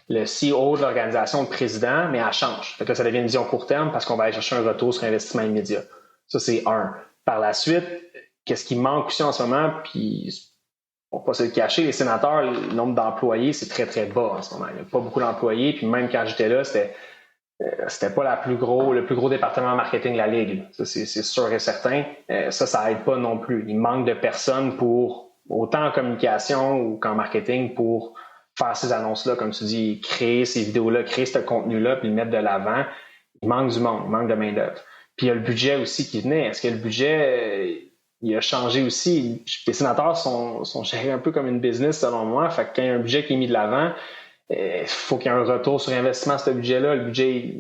le CEO de l'organisation, le président, mais elle change. Fait que là, ça devient une vision court terme parce qu'on va aller chercher un retour sur investissement immédiat. Ça, c'est un. Par la suite, qu'est-ce qui manque aussi en ce moment, puis on ne va pas se le cacher, les sénateurs, le nombre d'employés, c'est très, très bas en ce moment. Il n'y a pas beaucoup d'employés, puis même quand j'étais là, c'était pas le plus gros département marketing de la Ligue. Ça, c'est sûr et certain. Ça aide pas non plus. Il manque de personnes autant en communication ou qu'en marketing pour faire ces annonces-là, comme tu dis, créer ces vidéos-là, créer ce contenu-là, puis le mettre de l'avant. Il manque du monde, il manque de main-d'œuvre. Puis il y a le budget aussi qui venait. Est-ce que le budget, il a changé aussi? Les sénateurs sont gérés un peu comme une business, selon moi. Fait que quand il y a un budget qui est mis de l'avant, il faut qu'il y ait un retour sur investissement à ce budget-là. Le budget,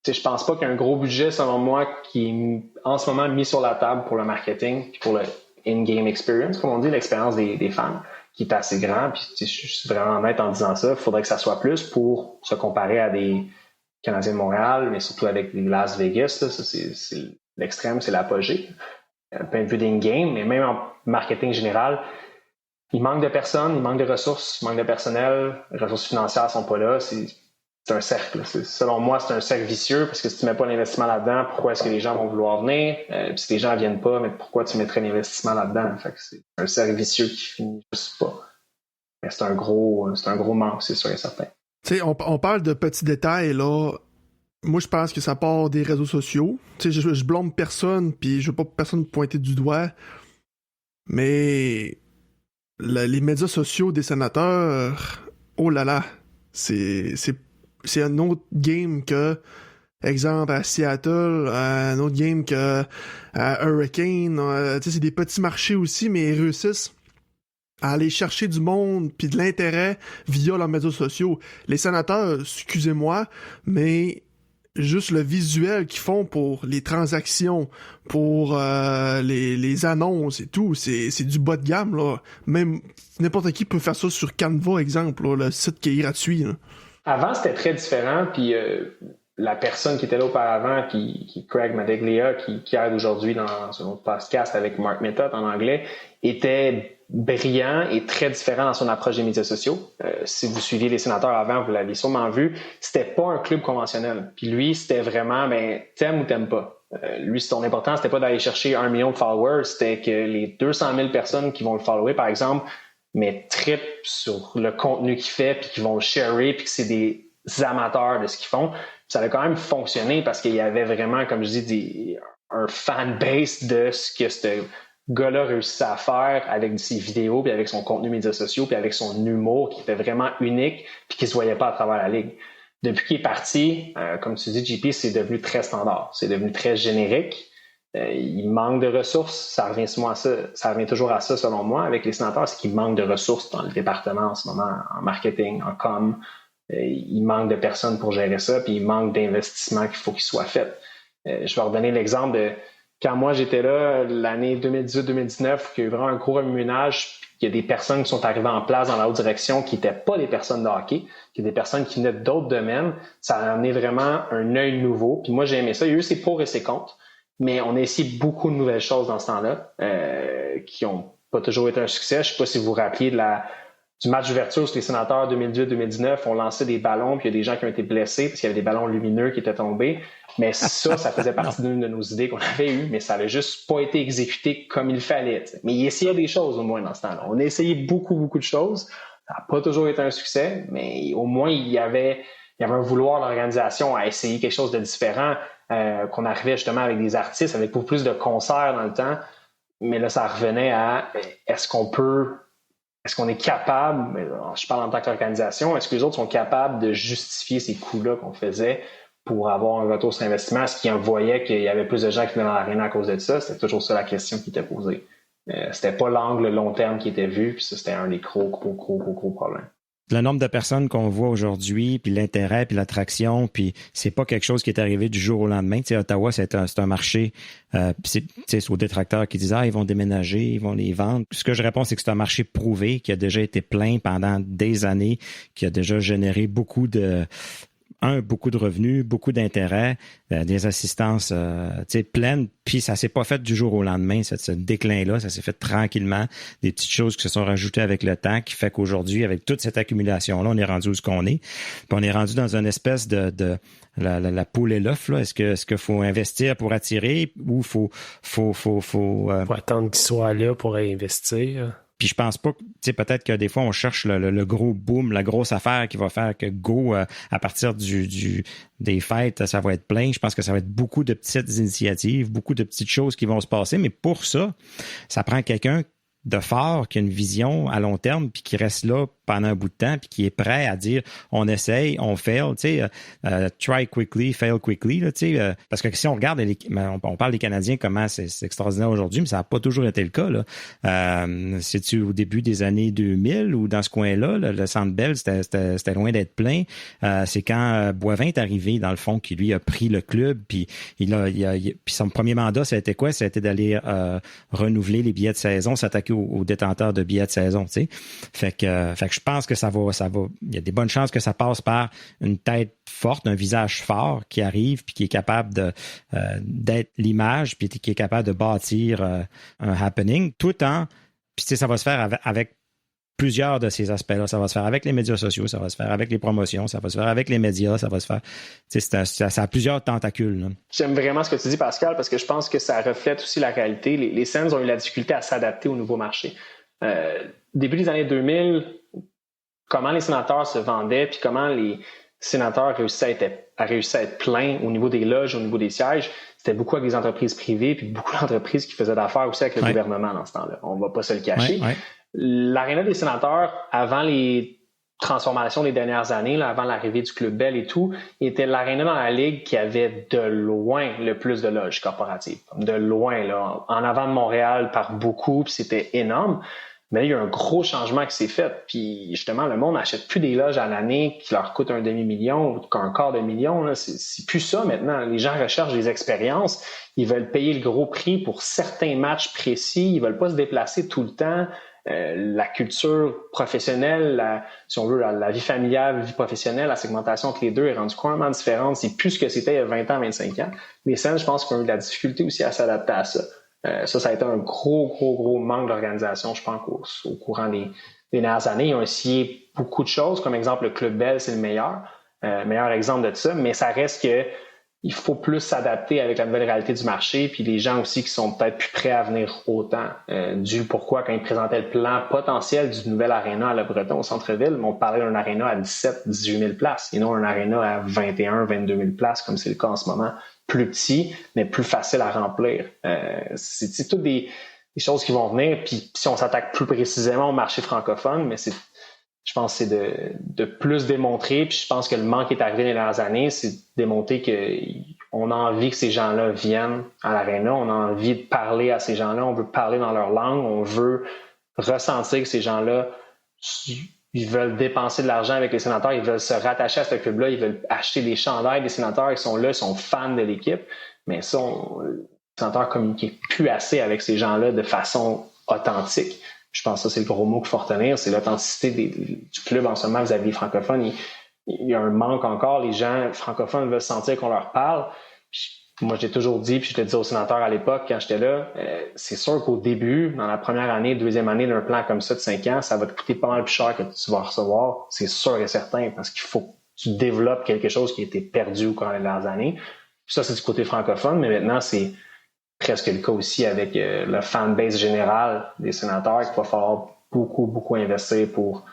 je pense pas qu'il y ait un gros budget, selon moi, qui est en ce moment mis sur la table pour le marketing puis pour le in-game experience, comme on dit, l'expérience des fans, qui est assez grand. Puis je suis vraiment honnête en disant ça. Il faudrait que ça soit plus pour se comparer à des Canadien de Montréal, mais surtout avec les Las Vegas. Là, ça, c'est l'extrême, c'est l'apogée. Un point de vue d'in-game, mais même en marketing général, il manque de personnes, il manque de ressources, il manque de personnel, les ressources financières sont pas là. C'est un cercle. Selon moi, c'est un cercle vicieux parce que si tu mets pas l'investissement là-dedans, pourquoi est-ce que les gens vont vouloir venir? Puis si les gens ne viennent pas, mais pourquoi tu mettrais l'investissement là-dedans? Fait que c'est un cercle vicieux qui finit juste pas. Mais c'est un gros manque, c'est sûr et certain. Tu sais, on parle de petits détails, là. Moi, je pense que ça part des réseaux sociaux. Tu sais, je blâme personne, puis je veux pas personne pointer du doigt, mais les médias sociaux des sénateurs, oh là là, c'est un autre game que, exemple, à Seattle, un autre game que à Hurricane. Tu sais, c'est des petits marchés aussi, mais ils réussissent à aller chercher du monde puis de l'intérêt via leurs médias sociaux. Les sénateurs, excusez-moi, mais juste le visuel qu'ils font pour les transactions, pour les annonces et tout, c'est du bas de gamme, là. Même n'importe qui peut faire ça sur Canva, exemple, là, le site qui est gratuit, là. Avant, c'était très différent, puis la personne qui était là auparavant, qui Craig Madeglia, qui aide aujourd'hui dans son autre podcast avec Mark Method en anglais, était brillant et très différent dans son approche des médias sociaux. Si vous suiviez les sénateurs avant, vous l'avez sûrement vu, c'était pas un club conventionnel. Puis lui, c'était vraiment, t'aimes ou t'aimes pas. Lui, son important, c'était pas d'aller chercher 1 million de followers, c'était que les 200 000 personnes qui vont le follower, par exemple, mais trippent sur le contenu qu'il fait, puis qui vont le sharer, puis que c'est des amateurs de ce qu'ils font. Puis ça a quand même fonctionné parce qu'il y avait vraiment, comme je dis, un fanbase de ce que ce gars-là réussissait à faire avec ses vidéos, puis avec son contenu médias sociaux, puis avec son humour qui était vraiment unique, puis qui se voyait pas à travers la ligue. Depuis qu'il est parti, comme tu dis, JP, c'est devenu très standard. C'est devenu très générique. Il manque de ressources. Ça revient toujours à ça, selon moi, avec les sénateurs, c'est qu'il manque de ressources dans le département en ce moment, en marketing, en com. Il manque de personnes pour gérer ça, puis il manque d'investissement qu'il faut qu'il soit fait. Je vais redonner l'exemple de quand moi j'étais là, l'année 2018-2019, qu'il y a eu vraiment un gros remue-ménage, puis qu'il y a des personnes qui sont arrivées en place dans la haute direction qui n'étaient pas des personnes de hockey, qui étaient des personnes qui venaient d'autres domaines. Ça a amené vraiment un œil nouveau. Puis moi, j'ai aimé ça. Il y a eu ses pour et ses contre. Mais on a essayé beaucoup de nouvelles choses dans ce temps-là qui n'ont pas toujours été un succès. Je ne sais pas si vous vous rappelez du match d'ouverture sur les sénateurs 2018-2019. On lançait des ballons, puis il y a des gens qui ont été blessés parce qu'il y avait des ballons lumineux qui étaient tombés. Mais ça faisait partie d'une de nos idées qu'on avait eues, mais ça n'avait juste pas été exécuté comme il fallait. T'sais. Mais il essayait des choses au moins dans ce temps-là. On a essayé beaucoup de choses. Ça n'a pas toujours été un succès, mais au moins il y avait un vouloir de l'organisation à essayer quelque chose de différent. Qu'on arrivait justement avec des artistes, avec beaucoup plus de concerts dans le temps. Mais là, ça revenait à est-ce qu'on est capable, je parle en tant qu'organisation, est-ce que les autres sont capables de justifier ces coûts-là qu'on faisait pour avoir un retour sur investissement? Est-ce qu'ils en voyaient qu'il y avait plus de gens qui venaient dans l'aréna à cause de ça? C'était toujours ça la question qui était posée. C'était pas l'angle long terme qui était vu, puis ça, c'était un des gros problèmes. Le nombre de personnes qu'on voit aujourd'hui, puis l'intérêt, puis l'attraction, puis c'est pas quelque chose qui est arrivé du jour au lendemain. Tu sais, Ottawa, c'est un marché, c'est aux détracteurs qui disent ils vont déménager, ils vont les vendre. Ce que je réponds, c'est que c'est un marché prouvé, qui a déjà été plein pendant des années, qui a déjà généré beaucoup de revenus, beaucoup d'intérêt, des assistances pleines, puis ça s'est pas fait du jour au lendemain, ce déclin-là, ça s'est fait tranquillement, des petites choses qui se sont rajoutées avec le temps, qui fait qu'aujourd'hui, avec toute cette accumulation-là, on est rendu où ce qu'on est, puis on est rendu dans une espèce de la poule et l'œuf, là. Est-ce qu'il faut investir pour attirer ou faut attendre qu'il soit là pour investir? Puis je pense pas, tu sais, peut-être que des fois on cherche le gros boom, la grosse affaire qui va faire que à partir des fêtes, ça va être plein. Je pense que ça va être beaucoup de petites initiatives, beaucoup de petites choses qui vont se passer. Mais pour ça prend quelqu'un de fort, qui a une vision à long terme, puis qui reste là pendant un bout de temps, puis qui est prêt à dire on essaye, on fail, tu sais, try quickly, fail quickly, là, tu sais, parce que si on regarde, on parle des Canadiens, comment c'est extraordinaire aujourd'hui, mais ça n'a pas toujours été le cas, là. C'est-tu au début des années 2000 ou dans ce coin-là, le Centre Bell, c'était loin d'être plein. C'est quand Boivin est arrivé, dans le fond, qui lui a pris le club, puis puis son premier mandat, ça a été quoi? Ça a été d'aller renouveler les billets de saison, s'attaquer aux détenteurs de billets de saison, tu sais. Fait que je pense que ça va. Il y a des bonnes chances que ça passe par une tête forte, un visage fort qui arrive puis qui est capable d'être l'image puis qui est capable de bâtir un happening tout en. Puis ça va se faire avec plusieurs de ces aspects-là. Ça va se faire avec les médias sociaux, ça va se faire avec les promotions, ça va se faire avec les médias, ça va se faire... Ça a plusieurs tentacules. Là. J'aime vraiment ce que tu dis, Pascal, parce que je pense que ça reflète aussi la réalité. Les Sens ont eu la difficulté à s'adapter au nouveau marché. Début des années 2000, comment les sénateurs se vendaient, puis comment les sénateurs réussissaient à être pleins au niveau des loges, au niveau des sièges, c'était beaucoup avec des entreprises privées, puis beaucoup d'entreprises qui faisaient d'affaires aussi avec le gouvernement dans ce temps-là. On ne va pas se le cacher. Ouais. L'aréna des sénateurs, avant les transformations des dernières années, là, avant l'arrivée du Club Bell et tout, était l'aréna dans la Ligue qui avait de loin le plus de loges corporatives. De loin, là, en avant de Montréal par beaucoup, puis c'était énorme. Mais là, il y a un gros changement qui s'est fait. Puis justement, le monde n'achète plus des loges à l'année qui leur coûtent un demi-million ou qu'un quart de million. Là. C'est plus ça maintenant. Les gens recherchent des expériences. Ils veulent payer le gros prix pour certains matchs précis. Ils veulent pas se déplacer tout le temps. La culture professionnelle, si on veut, la vie familiale, la vie professionnelle, la segmentation entre les deux est rendue complètement différente. C'est plus ce que c'était il y a 20 ans, 25 ans. Les Sens, je pense qu'ils ont eu de la difficulté aussi à s'adapter à ça. Ça a été un gros manque d'organisation, je pense, au courant des dernières années. Ils ont essayé beaucoup de choses, comme exemple le Club Bell, c'est le meilleur exemple de ça, mais ça reste que il faut plus s'adapter avec la nouvelle réalité du marché, puis les gens aussi qui sont peut-être plus prêts à venir autant. Dû pourquoi, quand ils présentaient le plan potentiel du nouvel aréna à Le Breton au centre-ville, on parlait d'un aréna à 17-18 000 places, et non un aréna à 21-22 000 places, comme c'est le cas en ce moment. Plus petit, mais plus facile à remplir. C'est toutes des choses qui vont venir, puis si on s'attaque plus précisément au marché francophone, mais je pense que c'est de plus démontrer, puis je pense que le manque est arrivé dans les dernières années, c'est de démontrer qu'on a envie que ces gens-là viennent à l'aréna, on a envie de parler à ces gens-là, on veut parler dans leur langue, on veut ressentir que ces gens-là, ils veulent dépenser de l'argent avec les sénateurs, ils veulent se rattacher à ce club-là, ils veulent acheter des chandails des sénateurs, ils sont là, ils sont fans de l'équipe, mais ça, les sénateurs communiquent plus assez avec ces gens-là de façon authentique. Je pense que ça, c'est le gros mot qu'il faut retenir, c'est l'authenticité du club en ce moment vis-à-vis des francophones. Il y a un manque encore. Les gens francophones veulent sentir qu'on leur parle. Puis, moi, j'ai toujours dit, puis je le disais aux sénateurs à l'époque, quand j'étais là, c'est sûr qu'au début, dans la première année, deuxième année d'un plan comme ça de 5 ans, ça va te coûter pas mal plus cher que tu vas recevoir. C'est sûr et certain, parce qu'il faut que tu développes quelque chose qui a été perdu au cours des dernières années. Puis ça, c'est du côté francophone, mais maintenant, c'est presque le cas aussi avec le fanbase général des sénateurs qu'il va falloir beaucoup investir pour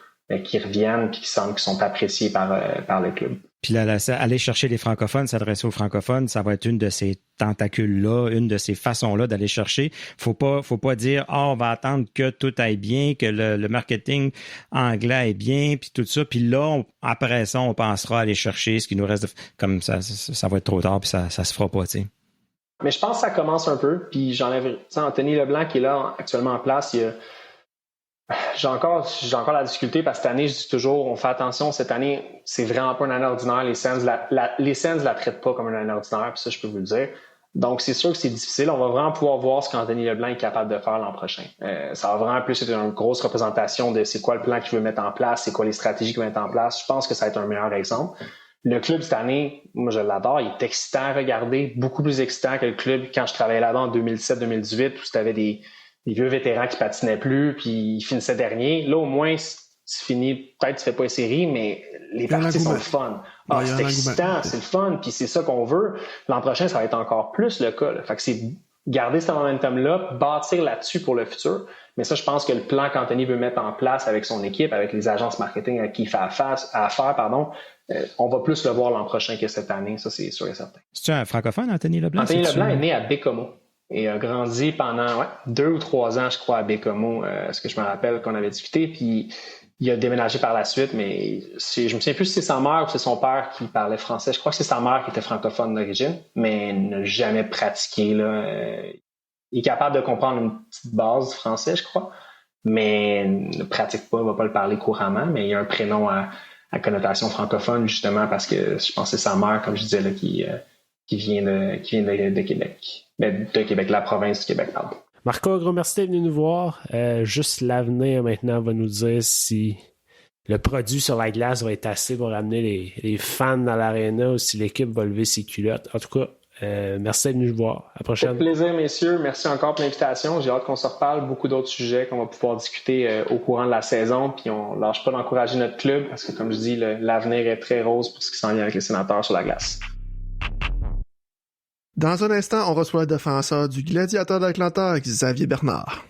qu'ils reviennent et qu'ils sentent qu'ils sont appréciés par le club. Puis là, aller chercher les francophones, s'adresser aux francophones, ça va être une de ces tentacules-là, une de ces façons-là d'aller chercher. Faut pas dire on va attendre que tout aille bien, que le marketing anglais est bien, puis tout ça. Puis là, après ça, on pensera aller chercher ce qui nous reste. Comme ça va être trop tard, puis ça se fera pas, tu sais. Mais je pense que ça commence un peu. Puis j'enlève Anthony Leblanc qui est là actuellement en place. J'ai encore la difficulté parce que cette année, je dis toujours, on fait attention. Cette année, c'est vraiment pas une année ordinaire. Les Sens la traitent pas comme une année ordinaire. Puis ça, je peux vous le dire. Donc, c'est sûr que c'est difficile. On va vraiment pouvoir voir ce qu'Anthony Leblanc est capable de faire l'an prochain. Ça va vraiment plus être une grosse représentation de c'est quoi le plan qu'il veut mettre en place, c'est quoi les stratégies qu'il veut mettre en place. Je pense que ça va être un meilleur exemple. Le club cette année, moi je l'adore, il est excitant à regarder, beaucoup plus excitant que le club quand je travaillais là-bas en 2017-2018 où c'était des vieux vétérans qui patinaient plus puis ils finissaient dernier. Là au moins tu finis, peut-être tu fais pas les séries, mais les parties sont le fun. C'est excitant, c'est le fun, puis c'est ça qu'on veut. L'an prochain, ça va être encore plus le cas. Fait que c'est garder ce momentum-là, bâtir là-dessus pour le futur. Mais ça, je pense que le plan qu'Anthony veut mettre en place avec son équipe, avec les agences marketing à qui il fait affaire, on va plus le voir l'an prochain que cette année, ça c'est sûr et certain. C'est-tu un francophone, Anthony Leblanc? Anthony Leblanc est né à Bécomo et a grandi pendant 2 ou 3 ans, je crois, à Bécomo, ce que je me rappelle qu'on avait discuté, puis il a déménagé par la suite, mais je me souviens plus si c'est sa mère ou c'est son père qui parlait français. Je crois que c'est sa mère qui était francophone d'origine, mais n'a jamais pratiqué. Là. Il est capable de comprendre une petite base du français, je crois, mais ne pratique pas, ne va pas le parler couramment, mais il y a un prénom à connotation francophone, justement, parce que je pense que c'est sa mère, comme je disais, là, qui vient de Québec. De Québec, la province du Québec, pardon. Marco, un gros merci d'être venu nous voir. Juste l'avenir maintenant va nous dire si le produit sur la glace va être assez pour ramener les fans dans l'aréna ou si l'équipe va lever ses culottes. En tout cas, merci d'être venu le voir. À la prochaine. Avec plaisir, messieurs. Merci encore pour l'invitation. J'ai hâte qu'on se reparle. Beaucoup d'autres sujets qu'on va pouvoir discuter au courant de la saison. Puis on lâche pas d'encourager notre club parce que, comme je dis, l'avenir est très rose pour ce qui s'en vient avec les Sénateurs sur la glace. Dans un instant, on reçoit le défenseur du Gladiateur d'Atlanta, Xavier Bernard.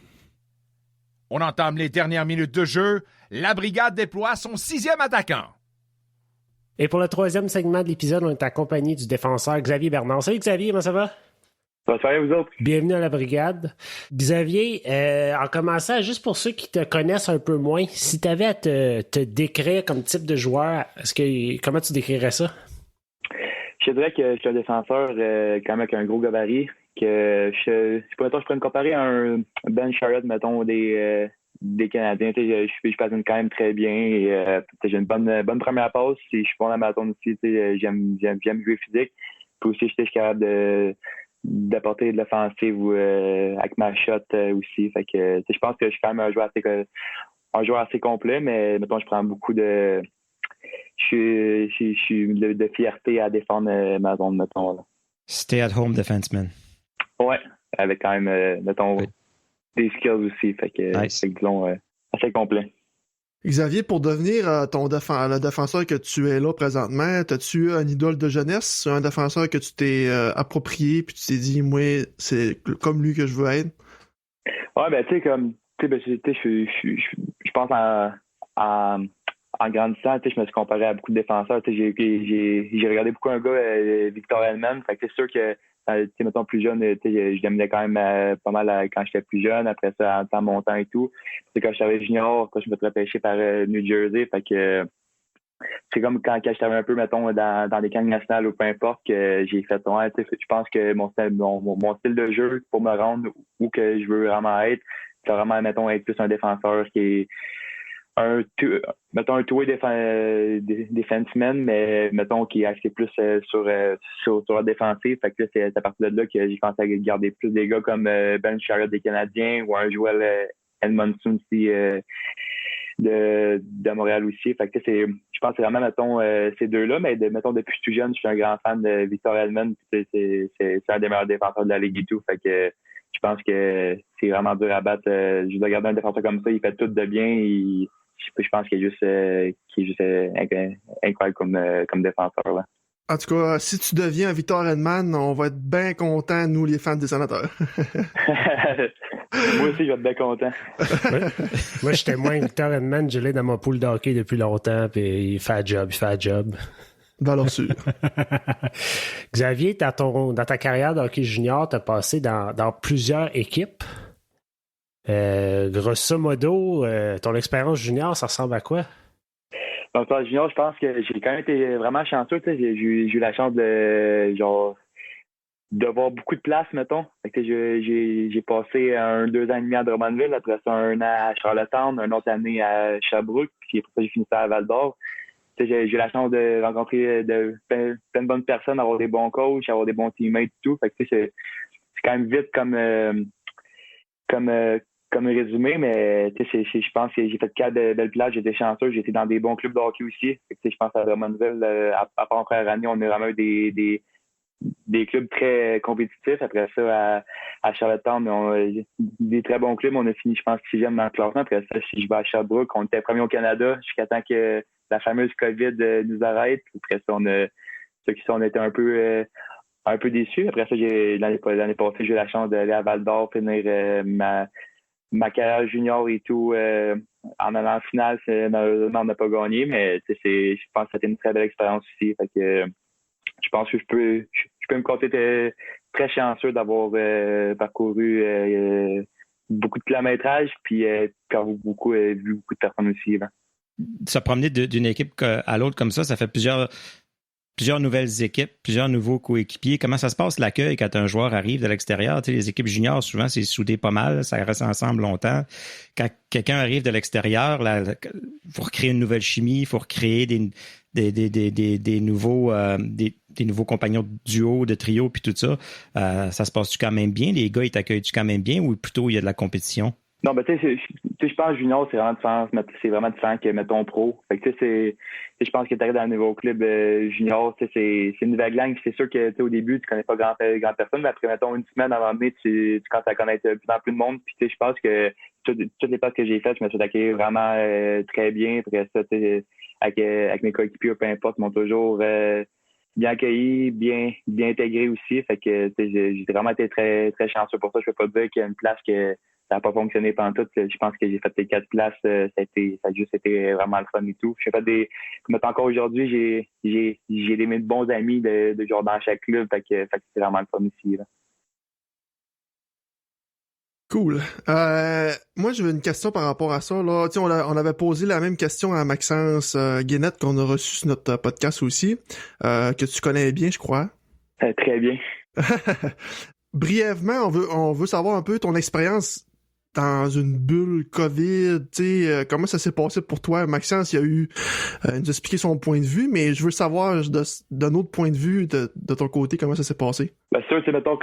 On entame les dernières minutes de jeu. La brigade déploie son 6e attaquant. Et pour le 3e segment de l'épisode, on est accompagné du défenseur Xavier Bernard. Salut Xavier, comment ça va? Ça va, vous autres? Bienvenue à la brigade. Xavier, en commençant, juste pour ceux qui te connaissent un peu moins, si tu avais à te décrire comme type de joueur, comment tu décrirais ça? Je dirais que je suis un défenseur quand même avec un gros gabarit. Je pourrais me comparer à un Ben Sherrod, mettons, des Canadiens. Je patine quand même très bien. Et, j'ai une bonne première passe. Je suis bon à ma bâton aussi. J'aime jouer physique. Puis aussi, je suis capable d'apporter de l'offensive avec ma shot aussi. Fait que je pense que je suis quand même un joueur assez complet, mais mettons, je prends beaucoup de. Je suis de fierté à défendre ma zone, mettons. Là. Stay-at-home defenseman. Ouais, avec quand même, mettons, des skills aussi. Fait que, nice. disons, assez complet. Xavier, pour devenir le défenseur que tu es là présentement, as-tu un idole de jeunesse, un défenseur que tu t'es approprié puis tu t'es dit, moi, c'est comme lui que je veux être? Ouais, ben, tu sais, je pense en grandissant, je me suis comparé à beaucoup de défenseurs. J'ai regardé beaucoup un gars, Victor Hedman. Fait que c'est sûr que, mettons, plus jeune, je l'aimais quand même pas mal quand j'étais plus jeune. Après ça, en montant et tout. C'est quand j'étais junior, quand je me suis repêché par New Jersey. Fait que c'est comme quand j'étais un peu, mettons, dans les gangs nationales ou peu importe, que j'ai fait, je pense que mon style de jeu pour me rendre où que je veux vraiment être, c'est vraiment, mettons, être plus un défenseur qui est un two-way defenseman, mais mettons qui est axé plus sur la défensive. Fait que là, c'est à partir de là que j'ai commencé à garder plus des gars comme Ben Sherrod des Canadiens ou un Joel Edmondson aussi de Montréal aussi. Fait que je pense que c'est vraiment, mettons, ces deux-là, mais mettons, depuis tout jeune, je suis un grand fan de Victor Hedman. C'est un des meilleurs défenseurs de la Ligue et tout. Fait que je pense que c'est vraiment dur à battre. Je dois garder un défenseur comme ça, il fait tout de bien. Je pense qu'il est juste incroyable comme défenseur. Là. En tout cas, si tu deviens un Victor Hedman, on va être bien contents, nous, les fans des Sénateurs. Moi aussi, je vais être bien content. Moi, j'étais moins Victor Hedman, je l'ai dans ma poule de hockey depuis longtemps, puis il fait un job. Valeur sûre. Xavier, dans ta carrière de hockey junior, tu as passé dans plusieurs équipes. Grosso modo, ton expérience junior, ça ressemble à quoi? Donc, junior, je pense que j'ai quand même été vraiment chanceux. J'ai eu la chance de voir beaucoup de places, mettons. Fait que j'ai passé 2 ans et demi à Drummondville, après ça 1 an à Charlottetown, une autre année à Sherbrooke, puis après ça, j'ai fini ça à Val-d'Or. J'ai eu la chance de rencontrer plein de bonnes personnes, avoir des bons coachs, avoir des bons teammates et tout. Fait que c'est quand même vite comme résumé, mais je pense que j'ai fait 4 belles places, j'étais chanceux, j'étais dans des bons clubs de hockey aussi. Je pense à Drummondville, à part en première année, on a vraiment eu des clubs très compétitifs. Après ça, à Charlottetown, on a des très bons clubs. On a fini, je pense, 6e dans le classement. Après ça, si je vais à Sherbrooke, on était premier au Canada jusqu'à temps que la fameuse COVID nous arrête. Après ça, on était un peu déçus. Après ça, l'année passée, j'ai eu la chance d'aller à Val-d'Or, finir ma carrière junior et tout en allant en finale. Malheureusement, on n'a pas gagné, mais je pense que c'était une très belle expérience aussi. Fait que je pense que je peux me compter très chanceux d'avoir parcouru beaucoup de kilométrage puis vu beaucoup de personnes aussi. Là. Se promener d'une équipe à l'autre comme ça fait plusieurs nouvelles équipes, plusieurs nouveaux coéquipiers. Comment ça se passe l'accueil quand un joueur arrive de l'extérieur? Tu sais, les équipes juniors, souvent, c'est soudé pas mal, ça reste ensemble longtemps. Quand quelqu'un arrive de l'extérieur, il faut recréer une nouvelle chimie, il faut recréer des nouveaux compagnons de duo, de trio, puis tout ça. Ça se passe-tu quand même bien? Les gars, ils t'accueillent-tu quand même bien ou plutôt il y a de la compétition? Non, ben tu sais, je pense que junior, c'est vraiment différent que, mettons, pro. Fait que tu sais, je pense que tu arrives dans un nouveau club junior, tu sais, c'est une nouvelle langue. C'est sûr que, tu sais, au début, tu connais pas grand personne, mais après, mettons, une semaine avant de donné, tu commences à connaître de plus en plus de monde. Puis, tu sais, je pense que toutes les passes que j'ai faites, je me suis attaqué vraiment très bien. Après ça, tu sais, avec mes coéquipiers, peu importe, ils m'ont toujours bien accueilli, bien intégré aussi. Fait que, tu sais, j'ai vraiment été très, très chanceux pour ça. Je peux pas dire qu'il y a une place que ça n'a pas fonctionné pendant tout. Je pense que j'ai fait les 4 places. Ça a juste été vraiment le fun et tout. J'ai fait comme encore aujourd'hui, j'ai des bons amis de genre dans chaque club. Fait que c'est vraiment le fun ici, là. Cool. Moi, j'avais une question par rapport à ça. Là. On avait posé la même question à Maxence Guénette qu'on a reçu sur notre podcast aussi, que tu connais bien, je crois. Très bien. Brièvement, on veut savoir un peu ton expérience dans une bulle COVID, comment ça s'est passé pour toi? Maxence, il nous a expliqué son point de vue, mais je veux savoir d'un autre point de vue de ton côté, comment ça s'est passé. Bien sûr, mettons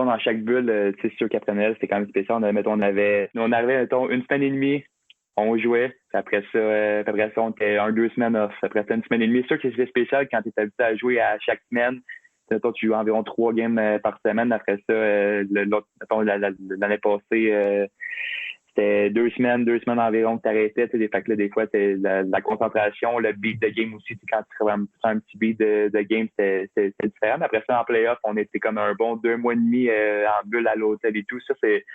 dans chaque bulle, c'est sûr qu'après c'était quand même spécial. On arrivait, mettons, une semaine et demie, on jouait, puis après ça, on était 2 semaines off. Après ça, une semaine et demie. C'est sûr que c'était spécial quand tu es habitué à jouer à chaque semaine. Mettons, tu joues environ 3 games par semaine. Après ça, l'année passée, c'était 2 semaines environ que tu arrêtais. Fait que là, des fois, la concentration, le beat de game aussi. Quand tu fais un petit beat de game, c'est différent. Mais après ça, en playoff, on était comme un bon 2 mois et demi en bulle à l'hôtel et tout. Ça, c'est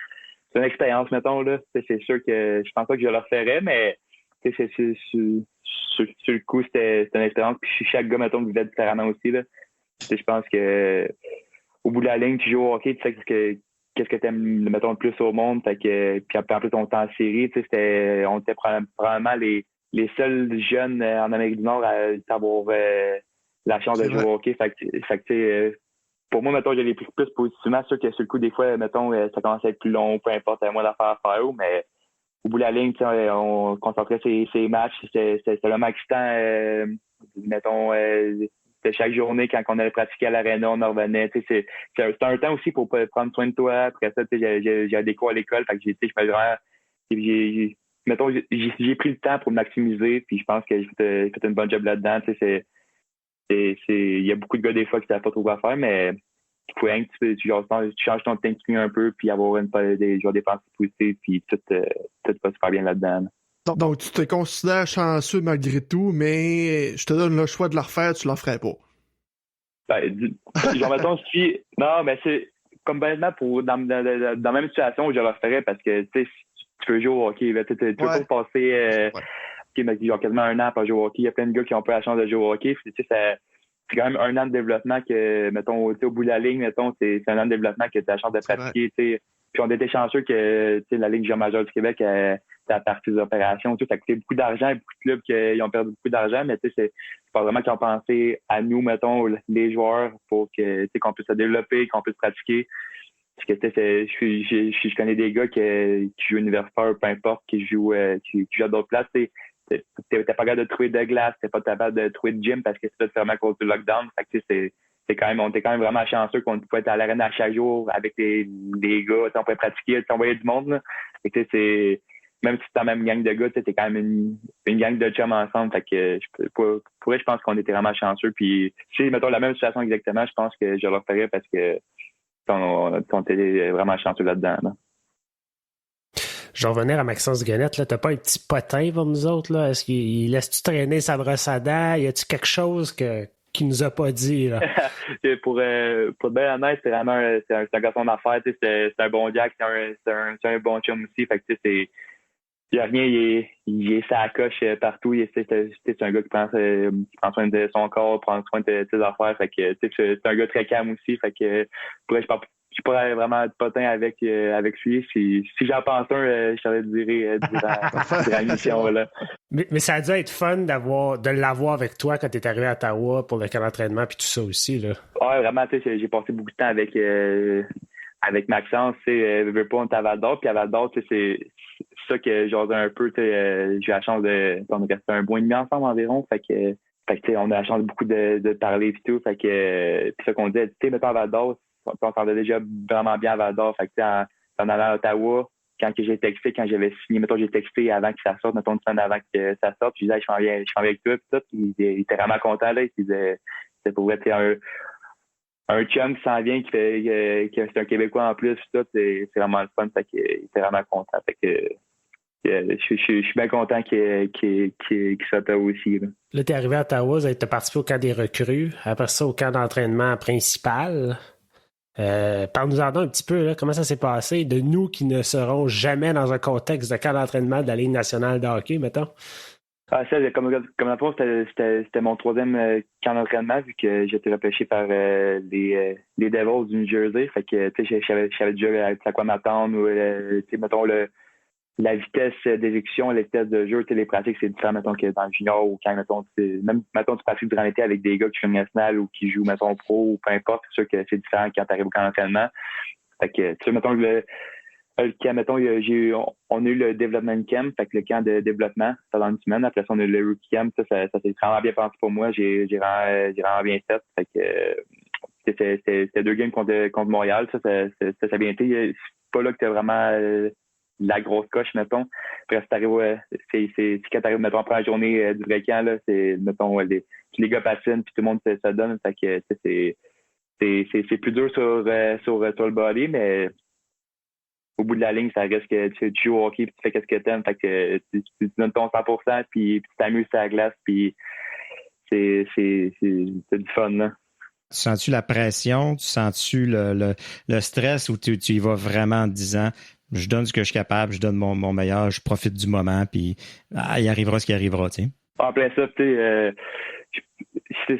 une expérience, mettons. Là. C'est sûr que je pense pas que je le referais, mais sur le coup, c'était une expérience. Puis chaque gars, mettons, vivait différemment aussi. Là. Je pense que au bout de la ligne, tu joues au hockey, tu sais qu'est-ce que tu aimes, mettons, le plus au monde. Fait que, puis en plus, on était en série. On était probablement les seuls jeunes en Amérique du Nord à avoir la chance de jouer au hockey. Fait que pour moi, mettons, je l'ai pris plus positivement. C'est sûr que sur le coup, des fois, mettons, ça commençait à être plus long, peu importe, moi d'affaires à faire, mais au bout de la ligne, on concentrait ces matchs. C'était vraiment excitant, mettons, de chaque journée, quand on allait pratiquer à l'aréna, on en revenait. C'est un temps aussi pour prendre soin de toi. Après ça, j'ai des cours à l'école. Fait que j'ai pris le temps pour me maximiser. Puis je pense que j'ai fait une bonne job là-dedans. Il y a beaucoup de gars des fois qui ne savent pas trop quoi faire, mais il faut rien que tu changes ton thinking un peu, puis avoir des pensées positives, puis tout va super bien là-dedans. Donc, tu te considères chanceux malgré tout, mais je te donne le choix de le refaire, tu ne le referais pas. Ben, genre, mettons, non, mais c'est comme bêtement dans la même situation où je le referais parce que, tu sais, si tu veux jouer au hockey, tu peux pas passer genre quasiment 1 an pour jouer au hockey. Il y a plein de gars qui n'ont pas la chance de jouer au hockey. Tu sais, c'est quand même 1 an de développement que, mettons, au bout de la ligne, mettons, c'est 1 an de développement que tu as la chance de pratiquer, tu sais. Puis on était chanceux que, tu sais, la Ligue junior majeure du Québec, la partie des opérations, tout, ça a coûté beaucoup d'argent, beaucoup de clubs qui ont perdu beaucoup d'argent, mais tu sais, c'est pas vraiment qu'ils ont pensé à nous, mettons, les joueurs, pour que, tu sais, qu'on puisse se développer, qu'on puisse pratiquer. Parce que, tu sais, je connais des gars qui jouent universitaire, peu importe, qui jouent à d'autres places, tu sais, t'es pas capable de trouver de glace, t'es pas capable de trouver de gym parce que c'est fermé à cause du lockdown. Fait que, tu sais, on était quand même vraiment chanceux qu'on pouvait être à l'arène à chaque jour avec des gars, on pouvait pratiquer, on voyait du monde, là. Et tu sais, même si c'est la même gang de gars, t'es quand même une gang de chums ensemble. Fait que je pense qu'on était vraiment chanceux. Puis si mettons la même situation exactement, je pense que je le referais parce que on était vraiment chanceux là-dedans. Là. Je vais revenir à Maxence Guénette, là. T'as pas un petit potin pour nous autres, là? Est-ce qu'il laisse-tu traîner sa brosse à dents? Y a-tu quelque chose qu'il nous a pas dit, là? pour être bien honnête, c'est vraiment un garçon d'affaires, c'est un bon Jack, c'est un bon chum aussi. Fait que tu sais, il y a rien, il est sa coche partout. C'est un gars qui prend soin de son corps, prend soin de ses affaires. Fait que c'est un gars très calme aussi. Fait que je pourrais vraiment être potin avec lui. Si j'en pense un, je t'aurais diré durant l'émission. Là. Mais ça a dû être fun de l'avoir avec toi quand t'es arrivé à Ottawa pour le camp d'entraînement puis tout ça aussi, là. Ouais, vraiment, j'ai passé beaucoup de temps avec Maxence, tu sais, veut pas, on est à Val-d'Or, puis à Val-d'Or, tu sais, c'est ça que j'osais un peu, tu sais, j'ai eu la chance on est resté 1 mois et demi ensemble environ, fait que tu sais, on a la chance beaucoup de parler et tout, fait que, puis ça qu'on disait, tu sais, mettons à Val-d'Or, on s'entendait déjà vraiment bien à Val-d'Or, fait que tu sais, en allant à Ottawa, quand que j'ai texté, quand j'avais signé, mettons, j'ai texté avant que ça sorte, mettons, une semaine avant que ça sorte, puis je disais, je m'en viens avec toi, puis tout, puis il était vraiment content, là, il disait, c'est pour être un chum qui s'en vient, qui c'est un Québécois en plus, puis tout, c'est vraiment le fun, fait qu'il était vraiment content, fait que, je suis bien content qu'il soit à Ottawa aussi. Là, t'es arrivé à Ottawa, tu as participé au camp des recrues, après ça, au camp d'entraînement principal. Parle-nous-en un petit peu, là, comment ça s'est passé de nous qui ne serons jamais dans un contexte de camp d'entraînement de la Ligue nationale de hockey, mettons? Ah, ça, comme la fois, c'était mon 3e camp d'entraînement, vu que j'ai été repêché par les Devils du New Jersey. Fait que, tu sais, je savais déjà à quoi m'attendre, ou, tu sais, mettons, la vitesse d'exécution, les vitesses de jeu, les pratiques, c'est différent, mettons, que dans le junior ou quand, mettons, tu pratiques durant l'été avec des gars qui jouent national ou qui jouent, mettons, pro ou peu importe, c'est sûr que c'est différent quand tu arrives au camp d'entraînement. Fait que, tu sais, mettons, le camp, mettons, on a eu le development camp, fait que le camp de développement, ça dans une semaine. Après ça, on a eu le rookie camp, ça s'est vraiment bien pensé pour moi. J'ai vraiment bien fait. Fait que, c'était 2 games contre Montréal, ça a bien été. C'est pas là que t'as vraiment la grosse coche, mettons. Après, c'est quand t'arrives, mettons, en première journée du vrai camp, là, c'est, mettons, les gars patinent, puis tout le monde se donne. Fait que, c'est plus dur sur le body, mais au bout de la ligne, ça reste que tu joues au hockey, puis tu fais qu'est-ce que t'aimes. Fait que tu donnes ton 100%, puis tu t'amuses sur la glace, puis c'est du fun, là. Tu sens-tu la pression? Tu sens-tu le stress, ou tu y vas vraiment en te disant, je donne ce que je suis capable, je donne mon meilleur, je profite du moment, puis il arrivera ce qui arrivera, tu sais. En plein ça, tu sais,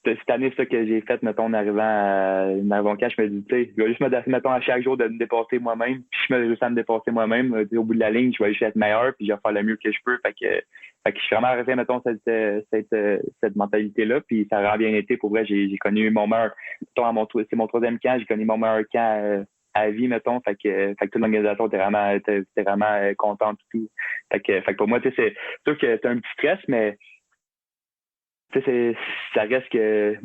cette année, ça que j'ai fait, mettons, en arrivant au camp, je me dis, tu sais, je vais juste me dépasser, mettons, à chaque jour de me dépasser moi-même, puis je me juste à me dépasser moi-même. Au bout de la ligne, je vais juste être meilleur, puis je vais faire le mieux que je peux. Fait que je suis vraiment arrêté, mettons, cette mentalité-là, puis ça a vraiment bien été. Pour vrai, j'ai connu mon meilleur, c'est mon 3e camp, j'ai connu mon meilleur camp à vie, mettons. Fait que toute l'organisation était vraiment contente et tout. Fait que pour moi, tu sais, c'est sûr que c'est un petit stress, mais tu sais, ça reste que,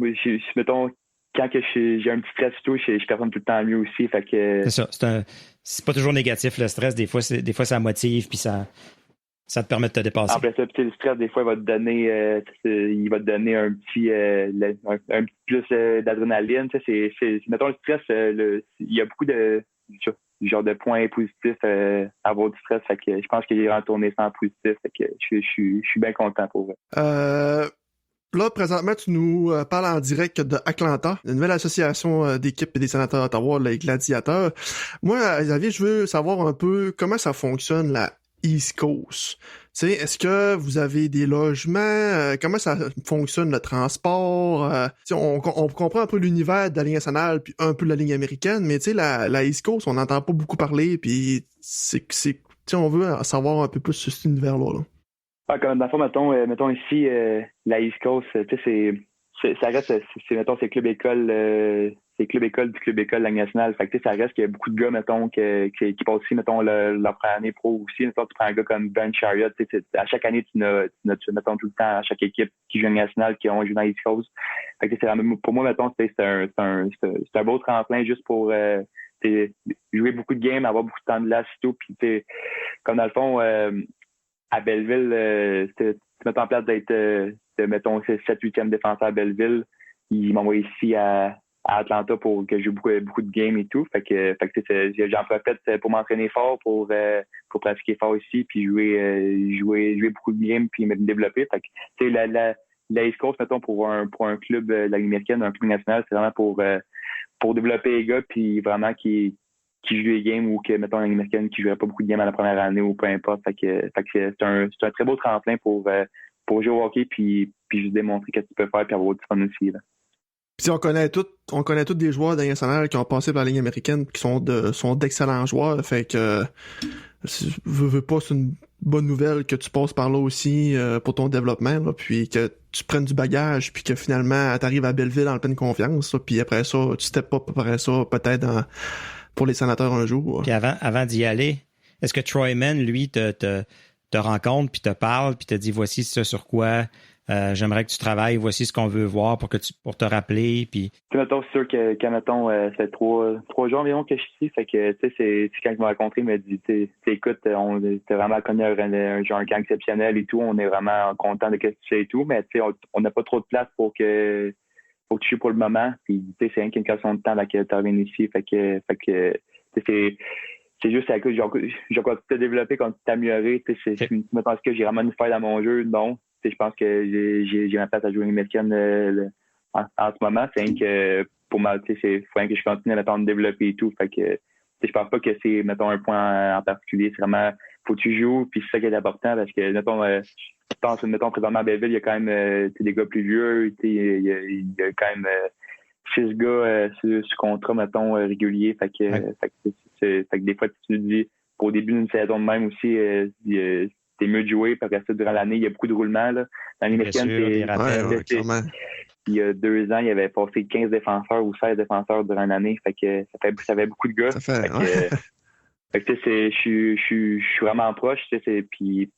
mettons, quand que j'ai un petit stress et tout, je performe tout le temps mieux aussi. Fait que... C'est ça. C'est pas toujours négatif, le stress. Des fois, ça motive, puis ça te permet de te dépasser. Après ça, le stress, des fois, il va te donner un petit plus d'adrénaline. Mettons, le stress, il y a beaucoup de genre de points positifs à avoir du stress. Fait que je pense qu'il est retourné sans positif. Fait que je suis bien content pour eux. Là, présentement, tu nous parles en direct de Atlanta, une nouvelle association d'équipes des sénateurs d'Ottawa, les Gladiateurs. Moi, Xavier, je veux savoir un peu comment ça fonctionne, la East Coast. Tu sais, est-ce que vous avez des logements? Comment ça fonctionne, le transport? On comprend un peu l'univers de la Ligue nationale puis un peu de la Ligue américaine, mais tu sais, la East Coast, on n'entend pas beaucoup parler, puis on veut en savoir un peu plus sur cet univers-là. Là. Comme dans le fond, mettons ici, la East Coast, tu sais, ça reste, mettons, c'est club école du club école de la nationale. Fait que ça reste qu'il y a beaucoup de gars, mettons, qui passent aussi, mettons, leur première année pro aussi. Mettons, tu prends un gars comme Ben Chariot, à chaque année, tu mettons tout le temps à chaque équipe qui joue en nationale, qui ont joué dans la East Coast. Fait que pour moi, mettons, c'est un beau tremplin juste pour jouer beaucoup de games, avoir beaucoup de temps de glace et tout. Puis comme dans le fond, à Belleville, tu mets en place d'être, mettons, 7-8e défenseur à Belleville. Ils m'envoient ici à Atlanta pour que je joue beaucoup de games et tout. Fait que j'en profite pour m'entraîner fort, pour pratiquer fort ici, puis jouer beaucoup de games, puis me développer. Fait que, tu sais, la East Coast, mettons, pour un club de la Ligue américaine, un club national, c'est vraiment pour développer les gars, puis vraiment qui joue les games, ou que, mettons, la Ligue américaine qui jouerait pas beaucoup de games à la première année ou peu importe. Fait que c'est un très beau tremplin pour jouer au hockey, puis juste démontrer ce que tu peux faire, puis avoir du fun aussi, là. Puis on connaît tous des joueurs de la Ligue nationale qui ont passé par la Ligue américaine, qui sont d'excellents joueurs. Fait que veux pas, c'est une bonne nouvelle que tu passes par là aussi pour ton développement, là, puis que tu prennes du bagage, puis que finalement t'arrives à Belleville en pleine confiance, là, puis après ça, tu step up après ça, peut-être pour les sénateurs un jour. Puis avant d'y aller, est-ce que Troy Mann, lui, te rencontre, puis te parle, puis te dit voici ce sur quoi j'aimerais que tu travailles, voici ce qu'on veut voir pour te rappeler. Puis... Mettons, c'est sûr que mettons, ça fait 3 jours environ que je suis ici. Fait que, tu sais, c'est quand il m'a rencontré, il m'a dit, écoute, t'es vraiment connu un camp exceptionnel et tout. On est vraiment content de ce que tu fais et tout. Mais, tu sais, on n'a pas trop de place pour que tu joues pour le moment. Puis, tu sais, c'est rien qu'une question de temps là, que tu reviennes ici. Fait que, c'est juste à cause, j'ai continué de développer, continué de t'améliorer. Je me pense que j'ai vraiment une faille dans mon jeu. Non. Je pense que j'ai ma place à jouer américaine en ce moment. C'est rien que pour moi, il faut rien que je continue à me développer et tout. Fait que je pense pas que c'est, mettons, un point en particulier. C'est vraiment, faut que tu joues, puis c'est ça qui est important parce que, mettons, présentement à Belleville, il y a quand même des gars plus vieux. Il y a quand même 6 gars sur contrat, mettons, régulier. Fait que des fois, tu te dis, au début d'une saison de même aussi, c'est mieux de jouer, parce que ça, durant l'année, il y a beaucoup de roulements. Là. Dans l'américaine, il y a 2 ans, il y avait passé 15 défenseurs ou 16 défenseurs durant l'année. Fait que ça fait beaucoup de gars. Je suis vraiment proche. Puis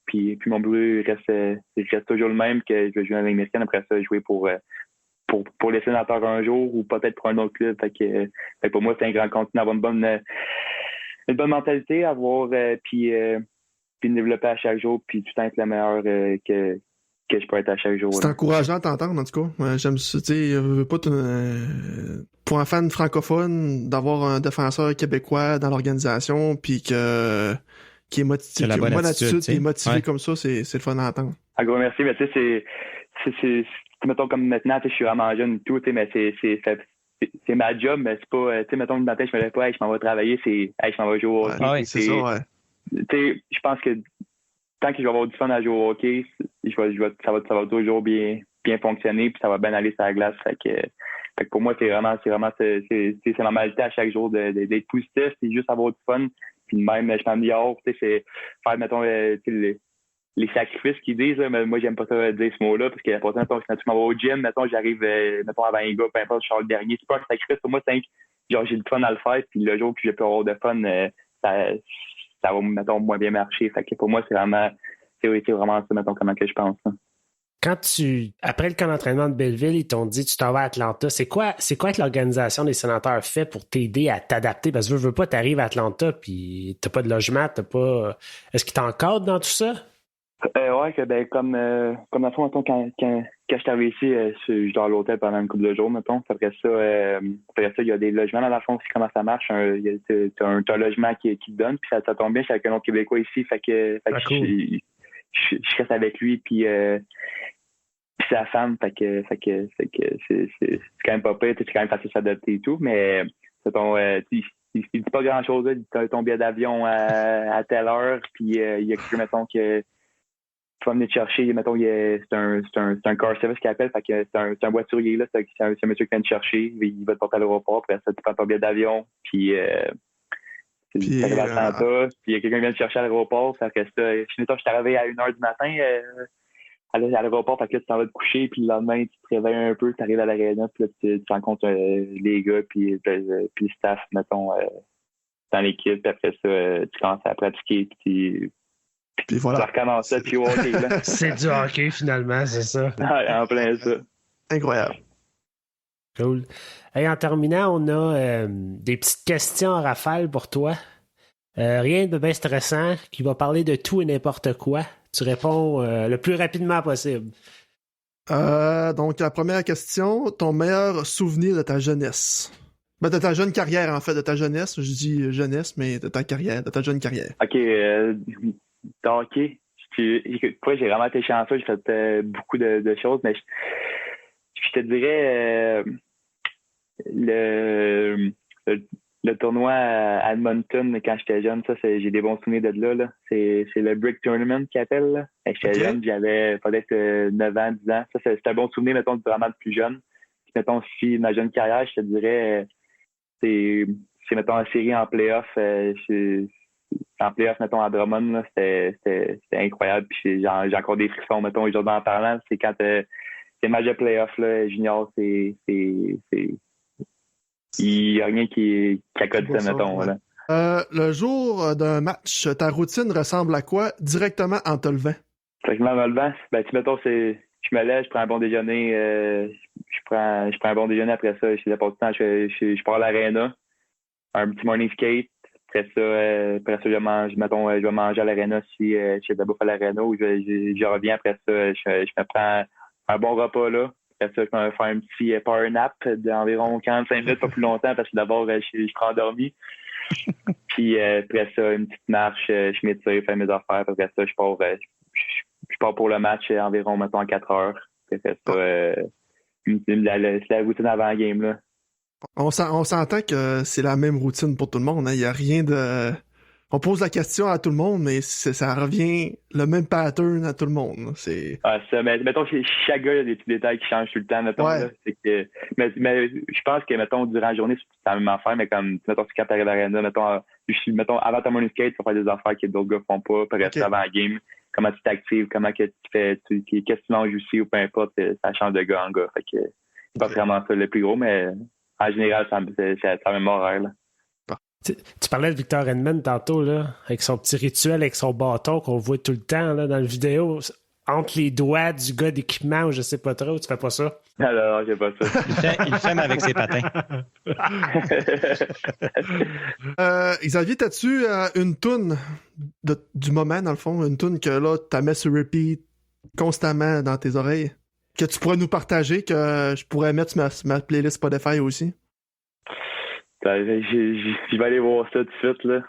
mon but reste toujours le même, que je vais jouer dans l'américaine, après ça, jouer pour les sénateurs un jour ou peut-être pour un autre club. Fait que pour moi, c'est un grand continent, avoir une bonne mentalité, avoir puis me développer à chaque jour, puis tout le temps être le meilleur que je peux être à chaque jour. C'est encourageant de t'entendre, en tout cas. J'aime ça, tu sais, pas pour un fan francophone, d'avoir un défenseur québécois dans l'organisation, puis qui est motivé, qui a bonne attitude, qui est motivé comme ça, c'est le fun d'entendre. Un gros merci, mais tu sais, c'est mettons comme maintenant, je suis vraiment jeune et tout, mais c'est ma job, mais c'est pas, tu sais, mettons, le matin, je me lève pas, je m'en vais travailler, je m'en vais jouer au hockey. C'est ça, ouais. Tu sais, je pense que tant que je vais avoir du fun à jouer au hockey, ça va toujours bien fonctionner, puis ça va bien aller sur la glace. Fait que pour moi, c'est vraiment c'est ma mentalité à chaque jour d'être positif, c'est juste avoir du fun. Puis même, je m'améliore, tu sais, c'est faire, mettons, les sacrifices qu'ils disent, là, mais moi, j'aime pas ça dire ce mot-là, parce que la prochaine fois, quand tu m'en vas au gym, mettons, j'arrive, mettons, avant un gars, peu importe, je sors le dernier. C'est pas un sacrifice, pour moi, c'est genre, j'ai du fun à le faire, puis le jour que j'ai pu avoir de fun, ça va, mettons, moins bien marcher. Fait que pour moi, c'est vraiment ça, mettons, comment que je pense. Hein. Après le camp d'entraînement de Belleville, ils t'ont dit, tu t'en vas à Atlanta. C'est quoi que l'organisation des sénateurs fait pour t'aider à t'adapter? Parce que veux pas, t'arrives à Atlanta, puis t'as pas de logement, Est-ce qu'ils t'encadrent dans tout ça? Ouais, que comme dans le fond, mettons, quand je suis arrivé ici, je dors à l'hôtel pendant une couple de jours, mettons. Après ça, il y a des logements dans la fond aussi, comment ça marche. T'as un logement qui te donne, puis ça tombe bien, je suis avec un autre Québécois ici, fait que cool. je reste avec lui, puis sa femme, fait que c'est quand même pas pire, c'est quand même facile de s'adapter et tout, mais il dit pas grand-chose, il dit ton billet d'avion à telle heure, puis il y a quelqu'un, mettons, que tu vas venir te chercher, mettons, c'est un car service qui appelle, fait que c'est un voiturier, là, c'est un monsieur qui vient te chercher, il va te porter à l'aéroport, puis ça, tu prends ton billet d'avion, puis tu arrives à Atlanta, puis il y a quelqu'un qui vient te chercher à l'aéroport, fait que ça, je suis arrivé à 1h du matin, à l'aéroport, fait que là, tu t'en vas te coucher, puis le lendemain, tu te réveilles un peu, tu arrives à l'aréna, puis là, tu rencontres les gars, puis le staff, mettons, dans l'équipe, puis après ça, tu commences à pratiquer, puis voilà. Ça recommence ça, puis hockey, là. C'est du hockey, finalement, c'est ça. En plein ça. Incroyable. Cool. Et en terminant, on a des petites questions en rafale pour toi. Rien de bien stressant, qui va parler de tout et n'importe quoi. Tu réponds le plus rapidement possible. Donc, la première question, ton meilleur souvenir de ta jeunesse? Ben, de ta jeune carrière, en fait, de ta jeunesse. Je dis jeunesse, mais de ta carrière, de ta jeune carrière. OK. OK. J'ai vraiment été chanceux. J'ai fait beaucoup de choses, mais je te dirais le tournoi à Edmonton quand j'étais jeune, ça, j'ai des bons souvenirs de là. C'est le Brick Tournament qu'ils appellent. Là. J'étais jeune, j'avais peut-être 9 ans, 10 ans. Ça, c'est un bon souvenir, mettons, vraiment de plus jeune. Puis, mettons, si ma jeune carrière, je te dirais, c'est mettons, la série en play-off. En play-off, mettons, à Drummond, là, c'était incroyable. Puis j'ai encore des frissons, mettons, aujourd'hui en parlant. C'est quand c'est match de play-off, là, junior, il n'y a rien qui accote ça, mettons. Ouais. Là. Le jour d'un match, ta routine ressemble à quoi directement en te levant? Directement en me levant, ben, mettons, je je me lève, je prends un bon déjeuner. Je prends un bon déjeuner après ça. Je pas du temps. Je pars à l'aréna. Un petit morning skate. Après ça, je vais manger à l'aréna si je suis de la bouffe à l'aréna ou je reviens après ça. Je me prends un bon repas là. Après ça, je vais faire un petit power nap d'environ 45 minutes, pas plus longtemps, parce que d'abord, je suis endormi. Puis après ça, une petite marche, je m'étire, je fais mes affaires. Après ça, je pars pour le match environ, mettons, 4 heures. Après ça, c'est la routine avant la game, là. On s'entend que c'est la même routine pour tout le monde. Hein? Il n'y a rien de... On pose la question à tout le monde, mais ça revient le même pattern à tout le monde. C'est... Ah, ça, mais mettons, chaque gars, il y a des petits détails qui changent tout le temps, mettons. Ouais. Là, c'est que, mais je pense que, mettons, durant la journée, c'est la même affaire, mais comme, mettons, quand t'arrives à l'arena, mettons, avant ta morning skate, tu vas faire des affaires que d'autres gars font pas, puis rester avant la game. Comment tu t'actives, comment que tu fais, qu'est-ce que tu manges aussi, ou peu importe, ça change de gars en gars. Fait que, c'est pas vraiment ça le plus gros, mais en général, c'est la même horaire, là. Tu parlais de Victor Hedman tantôt, là, avec son petit rituel, avec son bâton qu'on voit tout le temps là, dans la vidéo, entre les doigts du gars d'équipement ou je sais pas trop, tu fais pas ça? Alors, j'ai pas ça. Il fait, mais avec ses patins. Xavier, t'as-tu une toune du moment, dans le fond? Une toune que là, t'as mis sur repeat constamment dans tes oreilles? Que tu pourrais nous partager, que je pourrais mettre sur ma playlist Spotify aussi? Je vais aller voir ça tout de suite, là.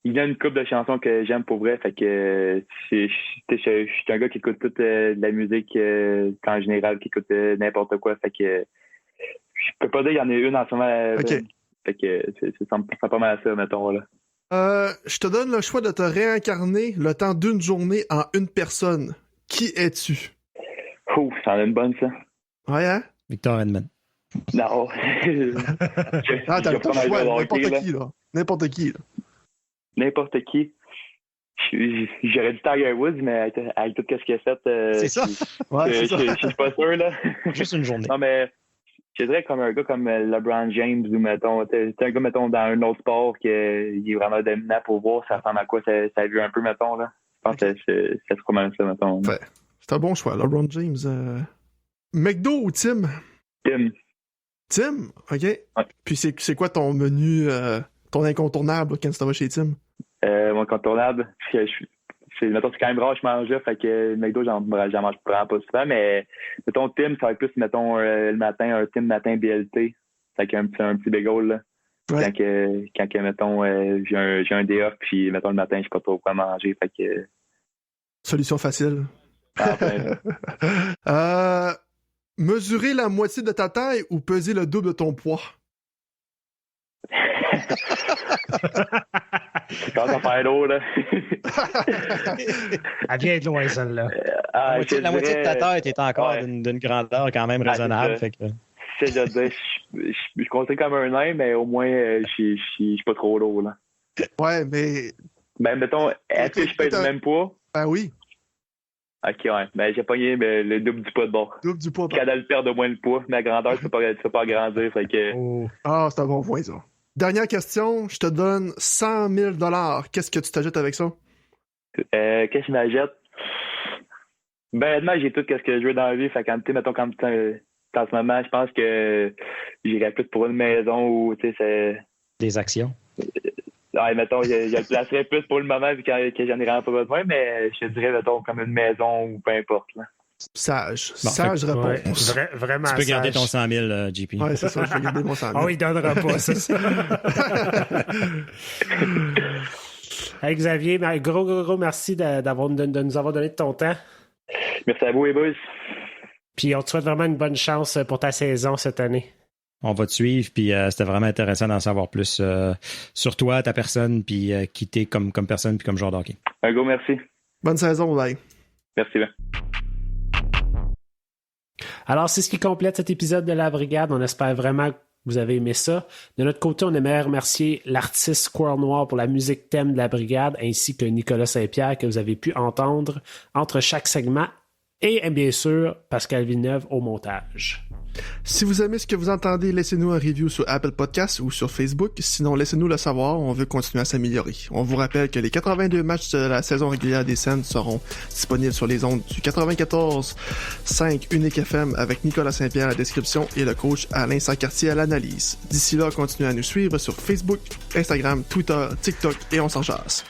Il y a une couple de chansons que j'aime pour vrai, fait que je suis un gars qui écoute toute la musique en général, qui écoute n'importe quoi, fait que je peux pas dire qu'il y en a une en ce moment. Okay. Fait que ça me pas mal à ça, mettons, là. Je te donne le choix de te réincarner le temps d'une journée en une personne. Qui es-tu? Ouh, ça en a une bonne, ça. Ouais, hein? Victor Hedman. Non. Ah, t'as pas le choix, n'importe qui, là. N'importe qui, là. N'importe qui. J'aurais dit Tiger Woods, mais avec tout ce qu'il a fait, c'est ça. Ouais, c'est ça. Je suis pas sûr, là. Juste une journée. Non, mais je dirais comme un gars comme LeBron James ou, mettons, t'es un gars, mettons, dans un autre sport qui est vraiment dominant pour voir ça ressemble à quoi ça a vu un peu, mettons, là. Je pense que ça se même ça, mettons. Ouais. C'est un bon choix, LeBron James. McDo ou Tim? Tim? OK. Ouais. Puis c'est quoi ton menu, ton incontournable quand tu vas chez Tim? Mon incontournable, mettons, c'est quand même rare que je mange là, fait que McDo, j'en mange vraiment pas souvent, mais mettons, Tim, ça va être plus, mettons, le matin, un Tim matin BLT, fait qu'un petit bagel, là. Ouais. Quand mettons, j'ai un day off, puis, mettons, le matin, je sais pas trop quoi manger, fait que... Solution facile. Ah, mesurer la moitié de ta taille ou peser le double de ton poids? C'est quand ça fait l'eau, là. Elle vient de loin, celle-là. La moitié de ta tête est encore d'une grandeur quand même raisonnable. Fait que... je comptais comme un nain, mais au moins, je suis pas trop lourd, là. Ouais, mais... Ben, mettons, est-ce que je pèse le même poids? Ben oui. OK, ouais. Ben, j'ai pogné le double du poids de bord. Double du poids de bord. Quand elle perd de moins le poids, ma grandeur, tu peux pas agrandir, fait que... Oh. Ah, c'est un bon point, ça. Dernière question, je te donne 100 000 $. Qu'est-ce que tu t'ajoutes avec ça? Qu'est-ce que je m'ajoute? Ben, honnêtement, j'ai tout ce que je veux dans la vie. Fait que, mettons, en ce moment, je pense que j'irais plus pour une maison ou, tu sais, c'est... Des actions? Ouais, mettons, je le placerais plus pour le moment vu que j'en ai vraiment pas besoin, mais je te dirais, mettons, comme une maison ou peu importe, là. Sage. Bon, sage réponse. Ouais, vraiment tu peux sage. garder ton 100 000, JP. Ouais, c'est ça, je vais garder mon 100 000. Oh, il donnera pas, c'est ça. Hey, Xavier, gros merci de nous avoir donné de ton temps. Merci à vous, les boys. Puis on te souhaite vraiment une bonne chance pour ta saison cette année. On va te suivre, puis c'était vraiment intéressant d'en savoir plus sur toi, ta personne, puis qui t'es comme personne, puis comme joueur de hockey. Un gros merci. Bonne saison, bye. Merci bien. Alors, c'est ce qui complète cet épisode de La Brigade. On espère vraiment que vous avez aimé ça. De notre côté, on aimerait remercier l'artiste Squirrel Noir pour la musique thème de La Brigade, ainsi que Nicolas Saint-Pierre que vous avez pu entendre entre chaque segment, et bien sûr, Pascal Villeneuve au montage. Si vous aimez ce que vous entendez, laissez-nous un review sur Apple Podcasts ou sur Facebook. Sinon, laissez-nous le savoir, on veut continuer à s'améliorer. On vous rappelle que les 82 matchs de la saison régulière des Sens seront disponibles sur les ondes du 94.5 Unique FM avec Nicolas Saint-Pierre à la description et le coach Alain Sancartier à l'analyse. D'ici là, continuez à nous suivre sur Facebook, Instagram, Twitter, TikTok et on s'en jase.